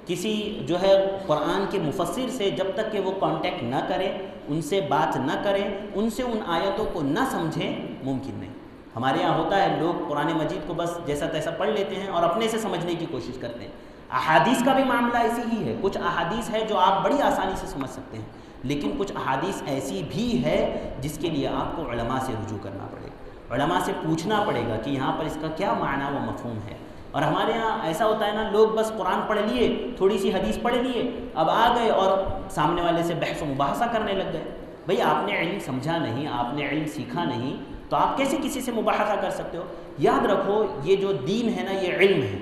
کسی جو ہے قرآن کے مفسر سے جب تک کہ وہ کانٹیکٹ نہ کرے، ان سے بات نہ کرے، ان سے ان آیتوں کو نہ سمجھیں، ممکن نہیں۔ ہمارے یہاں ہوتا ہے لوگ قرآن مجید کو بس جیسا تیسا پڑھ لیتے ہیں اور اپنے سے سمجھنے کی کوشش کرتے ہیں۔ احادیث کا بھی معاملہ ایسی ہی ہے، کچھ احادیث ہے جو آپ بڑی آسانی سے سمجھ سکتے ہیں، لیکن کچھ احادیث ایسی بھی ہے جس کے لیے آپ کو علماء سے رجوع کرنا پڑے گا، علماء سے پوچھنا پڑے گا کہ یہاں پر اس کا کیا معنی و مفہوم ہے۔ اور ہمارے یہاں ایسا ہوتا ہے نا، لوگ بس قرآن پڑھ لیے، تھوڑی سی حدیث پڑھ لیے، اب آ گئے اور سامنے والے سے بحث و مباحثہ کرنے لگ گئے۔ بھئی آپ نے علم سمجھا نہیں، آپ نے علم سیکھا نہیں، تو آپ کیسے کسی سے مباحثہ کر سکتے ہو؟ یاد رکھو یہ جو دین ہے نا، یہ علم ہے،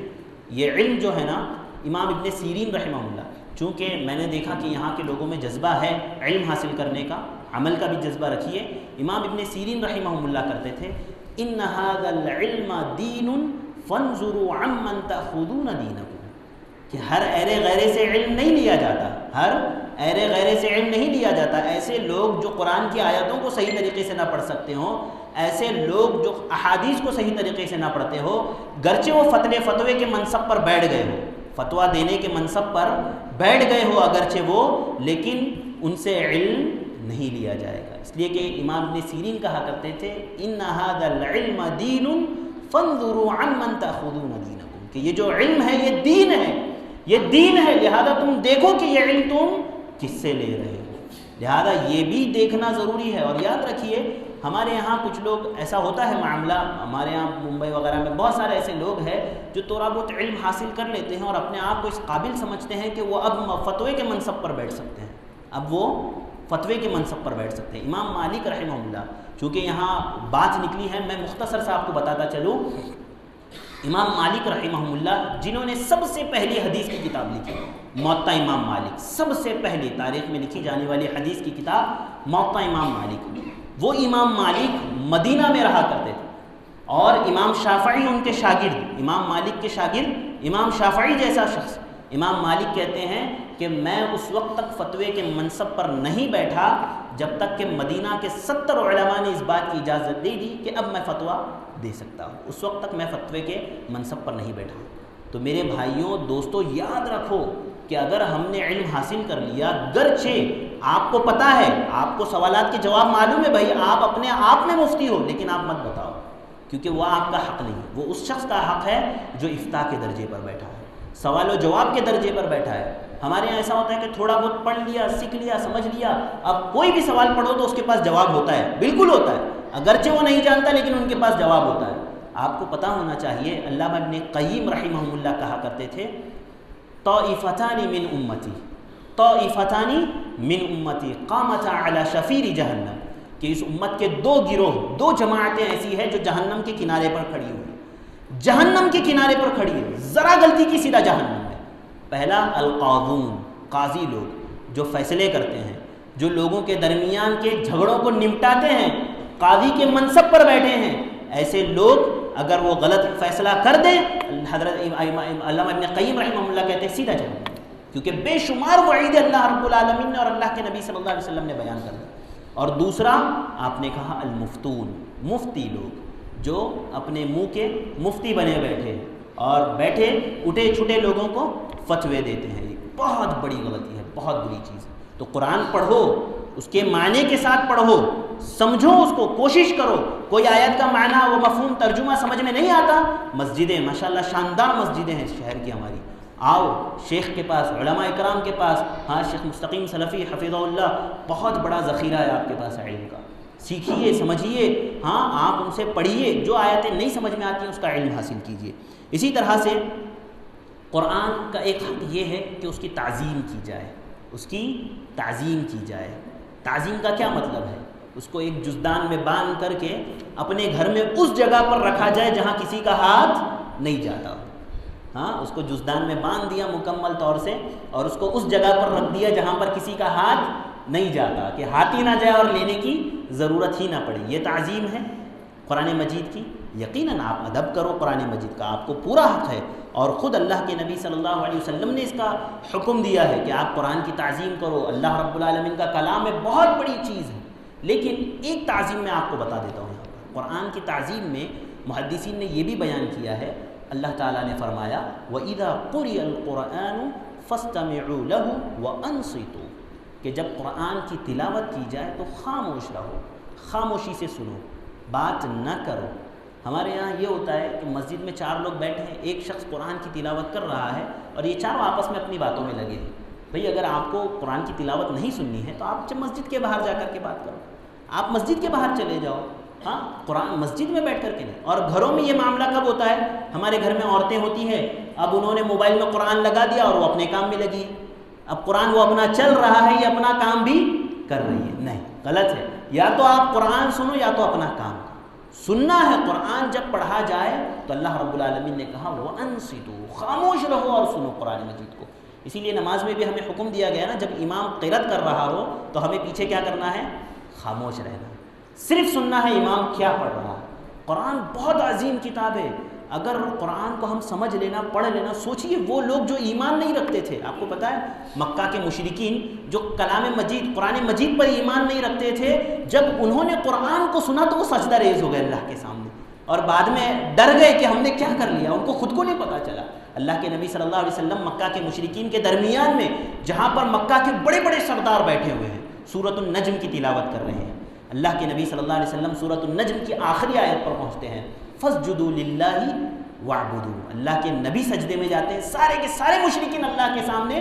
یہ علم جو ہے نا، امام ابن سیرین رحمہ اللہ، چونکہ میں نے دیکھا کہ یہاں کے لوگوں میں جذبہ ہے علم حاصل کرنے کا، عمل کا بھی جذبہ رکھیے۔ امام ابن سیرین رحمہ اللہ کرتے تھے ان ھذا العلم دین فانظروا عمن تأخذون دینکم، کہ ہر ایرے غیرے سے علم نہیں لیا جاتا، ہر ایرے غیرے سے علم نہیں لیا جاتا۔ ایسے لوگ جو قرآن کی آیتوں کو صحیح طریقے سے نہ پڑھ سکتے ہوں، ایسے لوگ جو احادیث کو صحیح طریقے سے نہ پڑھتے ہو، گرچہ وہ فتوے کے منصب پر بیٹھ گئے ہو، فتویٰ دینے کے منصب پر بیٹھ گئے ہو اگرچہ وہ، لیکن ان سے علم نہیں لیا جائے گا۔ اس لیے کہ امام ابن سیرین کہا کرتے تھے ان ھذا العلم دین فانظروا عمن تأخذون دینکم، کہ یہ جو علم ہے یہ دین ہے، یہ دین ہے، لہذا تم دیکھو کہ یہ علم تم کس سے لے رہے ہو، لہذا یہ بھی دیکھنا ضروری ہے۔ اور یاد رکھیے ہمارے یہاں کچھ لوگ ایسا ہوتا ہے معاملہ، ہمارے یہاں ممبئی وغیرہ میں بہت سارے ایسے لوگ ہیں جو تھوڑا بہت علم حاصل کر لیتے ہیں اور اپنے آپ کو اس قابل سمجھتے ہیں کہ وہ اب فتوے کے منصب پر بیٹھ سکتے ہیں، اب وہ فتوے کے منصب پر بیٹھ سکتے ہیں۔ امام مالک رحمہ اللہ، چونکہ یہاں بات نکلی ہے میں مختصر سے آپ کو بتاتا چلوں، امام مالک رحمہ اللہ جنہوں نے سب سے پہلی حدیث کی کتاب لکھی، موطا امام مالک، سب سے پہلی تاریخ میں لکھی جانے والی حدیث کی کتاب موطا امام مالک، وہ امام مالک مدینہ میں رہا کرتے تھے، اور امام شافعی ان کے شاگرد، امام مالک کے شاگرد امام شافعی جیسا شخص، امام مالک کہتے ہیں کہ میں اس وقت تک فتوے کے منصب پر نہیں بیٹھا جب تک کہ مدینہ کے 70 علماء نے اس بات کی اجازت دے دی کہ اب میں فتویٰ دے سکتا ہوں، اس وقت تک میں فتوے کے منصب پر نہیں بیٹھا۔ تو میرے بھائیوں دوستو یاد رکھو کہ اگر ہم نے علم حاصل کر لیا، گرچہ آپ کو پتہ ہے، آپ کو سوالات کے جواب معلوم ہے، بھائی آپ اپنے آپ میں مفتی ہو، لیکن آپ مت بتاؤ، کیونکہ وہ آپ کا حق نہیں ہے، وہ اس شخص کا حق ہے جو افتاء کے درجے پر بیٹھا ہے، سوال و جواب کے درجے پر بیٹھا ہے۔ ہمارے یہاں ایسا ہوتا ہے کہ تھوڑا بہت پڑھ لیا، سیکھ لیا، سمجھ لیا، اب کوئی بھی سوال پڑھو تو اس کے پاس جواب ہوتا ہے، بالکل ہوتا ہے، اگرچہ وہ نہیں جانتا لیکن ان کے پاس جواب ہوتا ہے۔ آپ کو پتہ ہونا چاہیے، علامہ ابن قیم رحمہ اللہ کہا کرتے تھے طائفتان من امتی، طائفتان من امتی قامتا علی شفیر جہنم، کہ اس امت کے 2 گروہ، 2 جماعتیں ایسی ہیں جو جہنم کے کنارے پر کھڑی ہوئی، جہنم کے کنارے پر کھڑی ہے، ذرا غلطی کی سیدھا جہنم ہے۔ پہلا القاضون، قاضی لوگ جو فیصلے کرتے ہیں، جو لوگوں کے درمیان کے جھگڑوں کو نمٹاتے ہیں، قاضی کے منصب پر بیٹھے ہیں، ایسے لوگ اگر وہ غلط فیصلہ کر دیں، حضرت علامہ ابن قیم رحمہ اللہ کہتے ہیں سیدھا جہنم، کیونکہ بے شمار وعید اللہ رب العالمین نے اور اللہ کے نبی صلی اللہ علیہ وسلم نے بیان کر دیا۔ اور دوسرا آپ نے کہا المفتون، مفتی لوگ جو اپنے منہ کے مفتی بنے بیٹھے اور بیٹھے اٹھے چھٹے لوگوں کو فتوے دیتے ہیں، یہ بہت بڑی غلطی ہے، بہت بری چیز ہے۔ تو قرآن پڑھو، اس کے معنی کے ساتھ پڑھو، سمجھو اس کو، کوشش کرو۔ کوئی آیت کا معنی و مفہوم ترجمہ سمجھ میں نہیں آتا، مسجدیں ماشاءاللہ شاندار مسجدیں ہیں شہر کی ہماری، آؤ شیخ کے پاس، علماء اکرام کے پاس، ہاں شیخ مستقیم سلفی حفظہ اللہ، بہت بڑا ذخیرہ ہے آپ کے پاس علم کا، سیکھیے، سمجھیے، ہاں آپ ان سے پڑھیے، جو آیتیں نہیں سمجھ میں آتی ہیں اس کا علم حاصل کیجیے۔ اسی طرح سے قرآن کا ایک حق یہ ہے کہ اس کی تعظیم کی جائے، اس کی تعظیم کی جائے۔ تعظیم کا کیا مطلب ہے؟ اس کو ایک جزدان میں باندھ کر کے اپنے گھر میں اس جگہ پر رکھا جائے جہاں کسی کا ہاتھ نہیں جاتا۔ ہاں، اس کو جزدان میں باندھ دیا مکمل طور سے، اور اس کو اس جگہ پر رکھ دیا جہاں پر کسی کا ہاتھ نہیں جاتا، کہ ہاتھ ہی نہ جائے اور لینے کی ضرورت ہی نہ پڑے۔ یہ تعظیم ہے قرآن مجید کی۔ یقیناً آپ ادب کرو قرآن مجید کا، آپ کو پورا حق ہے، اور خود اللہ کے نبی صلی اللہ علیہ وسلم نے اس کا حکم دیا ہے کہ آپ قرآن کی تعظیم کرو۔ اللہ رب العالمین کا کلام ہے، بہت بڑی چیز ہے، لیکن ایک تعظیم میں آپ کو بتا دیتا ہوں یہاں پر۔ قرآن کی تعظیم میں محدثین نے یہ بھی بیان کیا ہے، اللہ تعالیٰ نے فرمایا وَإِذَا قُرِئَ الْقُرْآنُ فَاسْتَمِعُوا لَهُ وَأَنصِتُوا، کہ جب قرآن کی تلاوت کی جائے تو خاموش رہو، خاموشی سے سنو، بات نہ کرو۔ ہمارے یہاں یہ ہوتا ہے کہ مسجد میں 4 لوگ بیٹھے ہیں، ایک شخص قرآن کی تلاوت کر رہا ہے اور یہ چاروں آپس میں اپنی باتوں میں لگے ہیں۔ بھئی اگر آپ کو قرآن کی تلاوت نہیں سننی ہے تو آپ جب مسجد کے باہر جا کر کے بات کرو، آپ مسجد کے باہر چلے جاؤ، ہاں، قرآن مسجد میں بیٹھ کر کے نہیں۔ اور گھروں میں یہ معاملہ کب ہوتا ہے؟ ہمارے گھر میں عورتیں ہوتی ہیں، اب انہوں نے موبائل میں قرآن لگا دیا اور وہ اپنے کام میں لگی، اب قرآن وہ اپنا چل رہا ہے یا اپنا کام بھی کر رہی ہے؟ نہیں، غلط ہے۔ یا تو آپ قرآن سنو یا تو اپنا کام کرو۔ سننا ہے قرآن جب پڑھا جائے تو اللہ رب العالمین نے کہا وَأَنصِتُوا، خاموش رہو اور سنو قرآن مجید کو۔ اسی لیے نماز میں بھی ہمیں حکم دیا گیا نا، جب امام قرأت کر رہا ہو تو ہمیں پیچھے کیا کرنا ہے؟ خاموش رہنا، صرف سننا ہے امام کیا پڑھ رہا ہے۔ قرآن بہت عظیم کتاب ہے، اگر قرآن کو ہم سمجھ لینا، پڑھ لینا، سوچئے وہ لوگ جو ایمان نہیں رکھتے تھے، آپ کو پتہ ہے مکہ کے مشرکین جو کلام مجید قرآن مجید پر ایمان نہیں رکھتے تھے، جب انہوں نے قرآن کو سنا تو وہ سجدہ ریز ہو گئے اللہ کے سامنے، اور بعد میں ڈر گئے کہ ہم نے کیا کر لیا، ان کو خود کو نہیں پتہ چلا۔ اللہ کے نبی صلی اللہ علیہ وسلم مکہ کے مشرکین کے درمیان میں، جہاں پر مکہ کے بڑے بڑے سردار بیٹھے ہوئے ہیں، سورۃ النجم کی تلاوت کر رہے ہیں، اللہ کے نبی صلی اللہ علیہ وسلم سورۃ النجم کی آخری آیت پر پہنچتے ہیں، فَاسْجُدُوا لِلَّهِ وَاعْبُدُوا، اللہ کے نبی سجدے میں جاتے ہیں، سارے کے سارے مشرکین اللہ کے سامنے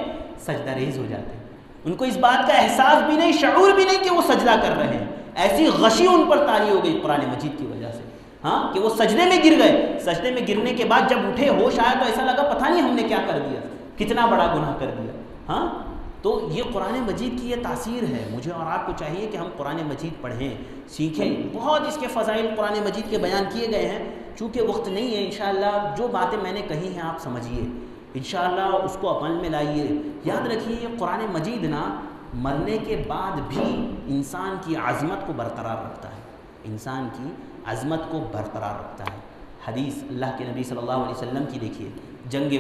سجدہ ریز ہو جاتے ہیں، ان کو اس بات کا احساس بھی نہیں، شعور بھی نہیں کہ وہ سجدہ کر رہے ہیں، ایسی غشی ان پر طاری ہو گئی قرآن مجید کی وجہ سے، ہاں، کہ وہ سجدے میں گر گئے۔ سجدے میں گرنے کے بعد جب اٹھے، ہوش آیا تو ایسا لگا پتہ نہیں ہم نے کیا کر دیا، کتنا بڑا گناہ کر دیا۔ ہاں، تو یہ قرآن مجید کی یہ تاثیر ہے، مجھے اور آپ کو چاہیے کہ ہم قرآن مجید پڑھیں، سیکھیں، بہت اس کے فضائل قرآن مجید کے بیان کیے گئے ہیں، چونکہ وقت نہیں ہے، انشاءاللہ جو باتیں میں نے کہی ہیں آپ سمجھیے، انشاءاللہ اس کو عمل میں لائیے۔ یاد رکھیے یہ قرآن مجید نا مرنے کے بعد بھی انسان کی عظمت کو برقرار رکھتا ہے، انسان کی عظمت کو برقرار رکھتا ہے۔ حدیث اللہ کے نبی صلی اللہ علیہ وسلم کی دیکھیے، جنگ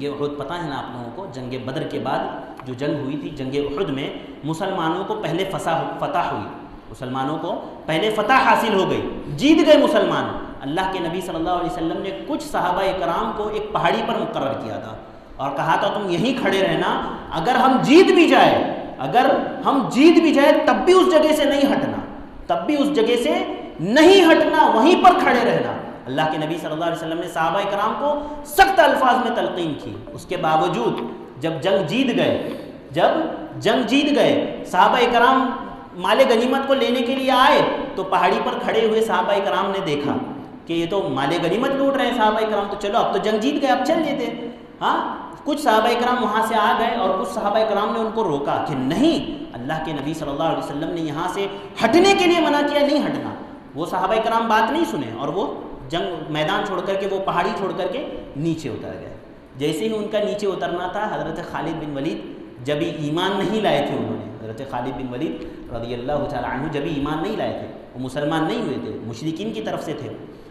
احد پتہ ہے نا آپ لوگوں کو، جنگ بدر کے بعد جو جنگ ہوئی تھی، جنگ احد میں مسلمانوں کو پہلے فتح ہوئی، مسلمانوں کو پہلے فتح حاصل ہو گئی، جیت گئے مسلمان۔ اللہ کے نبی صلی اللہ علیہ وسلم نے کچھ صحابہ کرام کو ایک پہاڑی پر مقرر کیا تھا اور کہا تھا تم یہیں کھڑے رہنا، اگر ہم جیت بھی جائے تب بھی اس جگہ سے نہیں ہٹنا، وہیں پر کھڑے رہنا۔ اللہ کے نبی صلی اللہ علیہ وسلم نے صحابہ کرام کو سخت الفاظ میں تلقین کی، اس کے باوجود جب جنگ جیت گئے صحابہ کرام مال غنیمت کو لینے کے لیے آئے تو پہاڑی پر کھڑے ہوئے صحابہ کرام نے دیکھا کہ یہ تو مال غنیمت لوٹ رہے ہیں صحابہ کرام، تو چلو اب تو جنگ جیت گئے، اب چل لیتے۔ ہاں، کچھ صحابہ کرام وہاں سے آ گئے اور کچھ صحابہ کرام نے ان کو روکا کہ نہیں، اللہ کے نبی صلی اللہ علیہ وسلم نے یہاں سے ہٹنے کے لیے منع کیا، نہیں ہٹنا۔ وہ صحابہ کرام بات نہیں سنے اور وہ جنگ میدان چھوڑ کر کے، وہ پہاڑی چھوڑ کر کے نیچے اتر گئے۔ جیسے ہی ان کا نیچے اترنا تھا، حضرت خالد بن ولید جب ایمان نہیں لائے تھے، انہوں نے حضرت خالد بن ولید رضی اللہ تعالی عنہ جب ایمان نہیں لائے تھے، وہ مسلمان نہیں ہوئے تھے، مشرکین کی طرف سے تھے،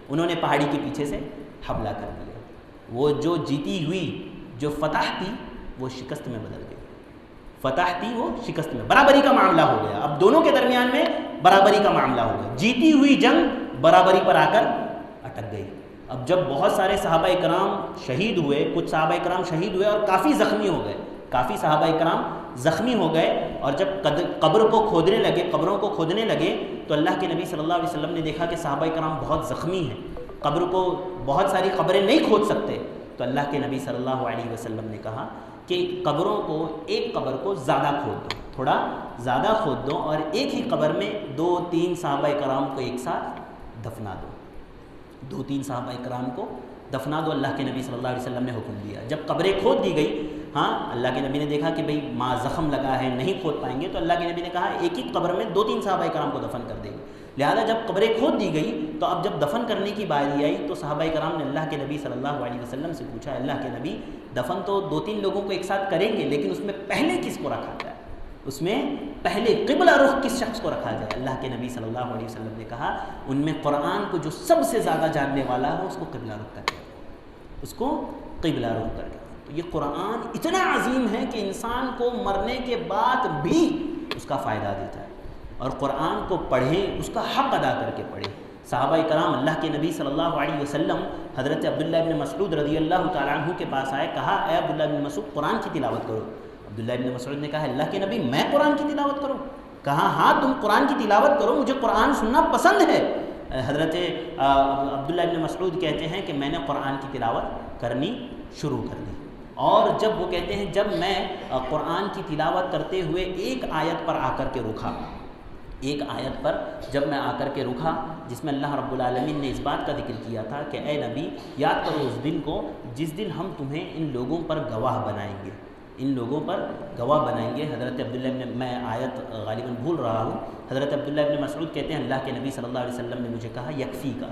انہوں نے پہاڑی کے پیچھے سے حملہ کر دیا۔ وہ جو جیتی ہوئی جو فتح تھی وہ شکست میں بدل گئی، فتح تھی وہ شکست میں، برابری کا معاملہ ہو گیا، اب دونوں کے درمیان میں برابری کا معاملہ ہو گیا، جیتی ہوئی جنگ برابری پر آ کر اٹک گئی۔ اب جب بہت سارے صحابہ کرام شہید ہوئے، کچھ صحابہ کرام شہید ہوئے اور کافی زخمی ہو گئے، کافی صحابہ کرام زخمی ہو گئے، اور جب قبروں کو کھودنے لگے تو اللہ کے نبی صلی اللہ علیہ وسلم نے دیکھا کہ صحابہ کرام بہت زخمی ہیں، قبر کو بہت ساری قبریں نہیں کھود سکتے، تو اللہ کے نبی صلی اللہ علیہ وسلم نے کہا کہ ایک قبر کو زیادہ کھود دو، تھوڑا زیادہ کھود دو اور ایک ہی قبر میں 2-3 صحابہ کرام کو ایک ساتھ دفنا دو، 2-3 صحابہ کرام کو دفنا دو۔ اللہ کے نبی صلی اللہ علیہ وسلم نے حکم دیا۔ جب قبریں کھود دی گئی، ہاں اللہ کے نبی نے دیکھا کہ بھئی ماں زخم لگا ہے، نہیں کھود پائیں گے، تو اللہ کے نبی نے کہا ایک ہی قبر میں 2-3 صحابہ کرام کو دفن کر دیں گے۔ لہذا جب قبریں کھود دی گئی تو اب جب دفن کرنے کی باری آئی تو صحابہ کرام نے اللہ کے نبی صلی اللہ علیہ وسلم سے پوچھا، اللہ کے نبی دفن تو 2-3 لوگوں کو ایک ساتھ کریں گے، لیکن اس میں پہلے کس کو رکھا جائے؟ اس میں پہلے قبلہ رخ کس شخص کو رکھا جائے؟ اللہ کے نبی صلی اللہ علیہ وسلم نے کہا ان میں قرآن کو جو سب سے زیادہ جاننے والا ہو اس کو قبلہ رخ کر کے، اس کو قبلہ رخ کر کے۔ تو یہ قرآن اتنا عظیم ہے کہ انسان کو مرنے کے بعد بھی اس کا فائدہ دیتا ہے، اور قرآن کو پڑھیں، اس کا حق ادا کر کے پڑھیں۔ صحابہ کرام اللہ کے نبی صلی اللہ علیہ وسلم حضرت عبداللہ بن مسعود رضی اللہ تعالیٰ عنہ کے پاس آئے، کہا اے عبداللہ بن مسعود قرآن کی تلاوت کرو۔ عبداللہ بن مسعود نے کہا اللہ کے نبی میں قرآن کی تلاوت کروں؟ کہا ہاں تم قرآن کی تلاوت کرو، مجھے قرآن سننا پسند ہے۔ حضرت عبداللہ بن مسعود کہتے ہیں کہ میں نے قرآن کی تلاوت کرنی شروع کر دی، اور جب وہ کہتے ہیں جب میں قرآن کی تلاوت کرتے ہوئے ایک آیت پر آ کر کے رکا، ایک آیت پر جب میں آ کر کے رکا جس میں اللہ رب العالمین نے اس بات کا ذکر کیا تھا کہ اے نبی یاد کرو اس دن کو جس دن ہم تمہیں ان لوگوں پر گواہ بنائیں گے، ان لوگوں پر گواہ بنائیں گے۔ حضرت عبداللہ بن، میں آیت غالباً بھول رہا ہوں، حضرت عبداللہ بن مسعود کہتے ہیں اللہ کے نبی صلی اللہ علیہ وسلم نے مجھے کہا یکفی کا،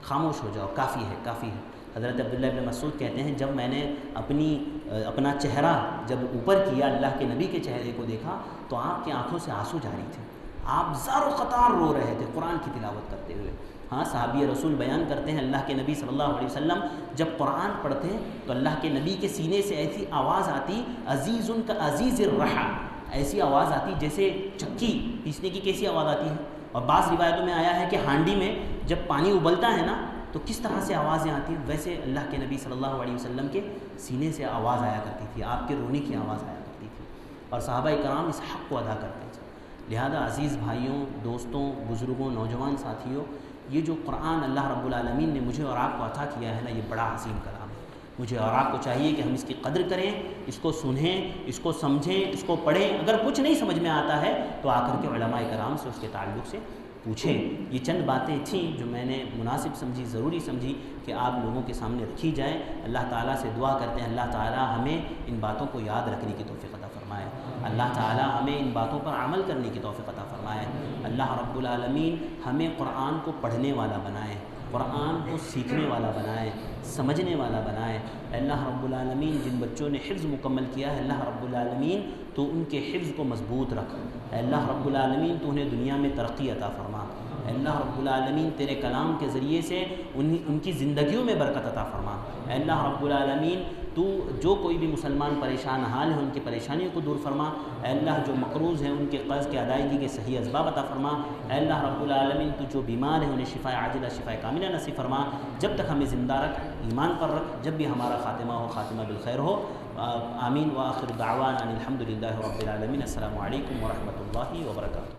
خاموش ہو جاؤ، کافی ہے کافی ہے۔ حضرت عبداللہ بن مسعود کہتے ہیں جب میں نے اپنا چہرہ جب اوپر کیا، اللہ کے نبی کے چہرے کو دیکھا تو آپ کی آنکھوں سے آنسو جاری تھے، آپ زار و قطار رو رہے تھے قرآن کی تلاوت کرتے ہوئے۔ ہاں صحابی رسول بیان کرتے ہیں اللہ کے نبی صلی اللہ علیہ وسلم جب قرآن پڑھتے تو اللہ کے نبی کے سینے سے ایسی آواز آتی عزیز کا عزیز الرحا، ایسی آواز آتی جیسے چکی پیسنے کی کیسی آواز آتی ہے۔ اور بعض روایتوں میں آیا ہے کہ ہانڈی میں جب پانی ابلتا ہے نا تو کس طرح سے آوازیں آتی ہیں، ویسے اللہ کے نبی صلی اللہ علیہ وسلم کے سینے سے آواز آیا کرتی تھی، آپ کے رونے کی آواز آیا کرتی تھی، اور صحابہ کرام اس حق کو ادا کرتے تھے۔ لہذا عزیز بھائیوں، دوستوں، بزرگوں، نوجوان ساتھیوں، یہ جو قرآن اللہ رب العالمین نے مجھے اور آپ کو عطا کیا ہے نا، یہ بڑا عظیم کلام ہے۔ مجھے اور آپ کو چاہیے کہ ہم اس کی قدر کریں، اس کو سنیں، اس کو سمجھیں، اس کو پڑھیں۔ اگر کچھ نہیں سمجھ میں آتا ہے تو آ کر کے علماء کرام سے اس کے تعلق سے پوچھیں۔ یہ چند باتیں تھیں جو میں نے مناسب سمجھی، ضروری سمجھی کہ آپ لوگوں کے سامنے رکھی جائیں۔ اللہ تعالیٰ سے دعا کرتے ہیں اللہ تعالیٰ ہمیں ان باتوں کو یاد رکھنے کی توفیق عطا فرمائے، اللہ تعالیٰ ہمیں ان باتوں پر عمل کرنے کی توفیق عطا فرمائے، اللہ رب العالمین ہمیں قرآن کو پڑھنے والا بنائے، قرآن کو سیکھنے والا بنائے، سمجھنے والا بنائے۔ اللہ رب العالمین جن بچوں نے حفظ مکمل کیا ہے اللہ رب العالمین تو ان کے حفظ کو مضبوط رکھ، اللہ رب العالمین تو انہیں دنیا میں ترقی عطا فرما، اللہ رب العالمین تیرے کلام کے ذریعے سے ان کی زندگیوں میں برکت عطا فرما، اللہ رب العالمین تو جو کوئی بھی مسلمان پریشان حال ہے ان کی پریشانیوں کو دور فرما، اے اللہ جو مقروض ہیں ان کے قرض کی ادائیگی کے صحیح اسباب عطا فرما، اے اللہ رب العالمین تو جو بیمار ہیں انہیں شفاء عاجلہ شفاء کاملہ نصیب فرما، جب تک ہمیں زندہ رکھ، ایمان پر رکھ، جب بھی ہمارا خاتمہ ہو خاتمہ بالخیر ہو، آمین۔ وآخر دعوانا ان الحمد للہ رب العالمین۔ السلام علیکم ورحمۃ اللہ وبرکاتہ۔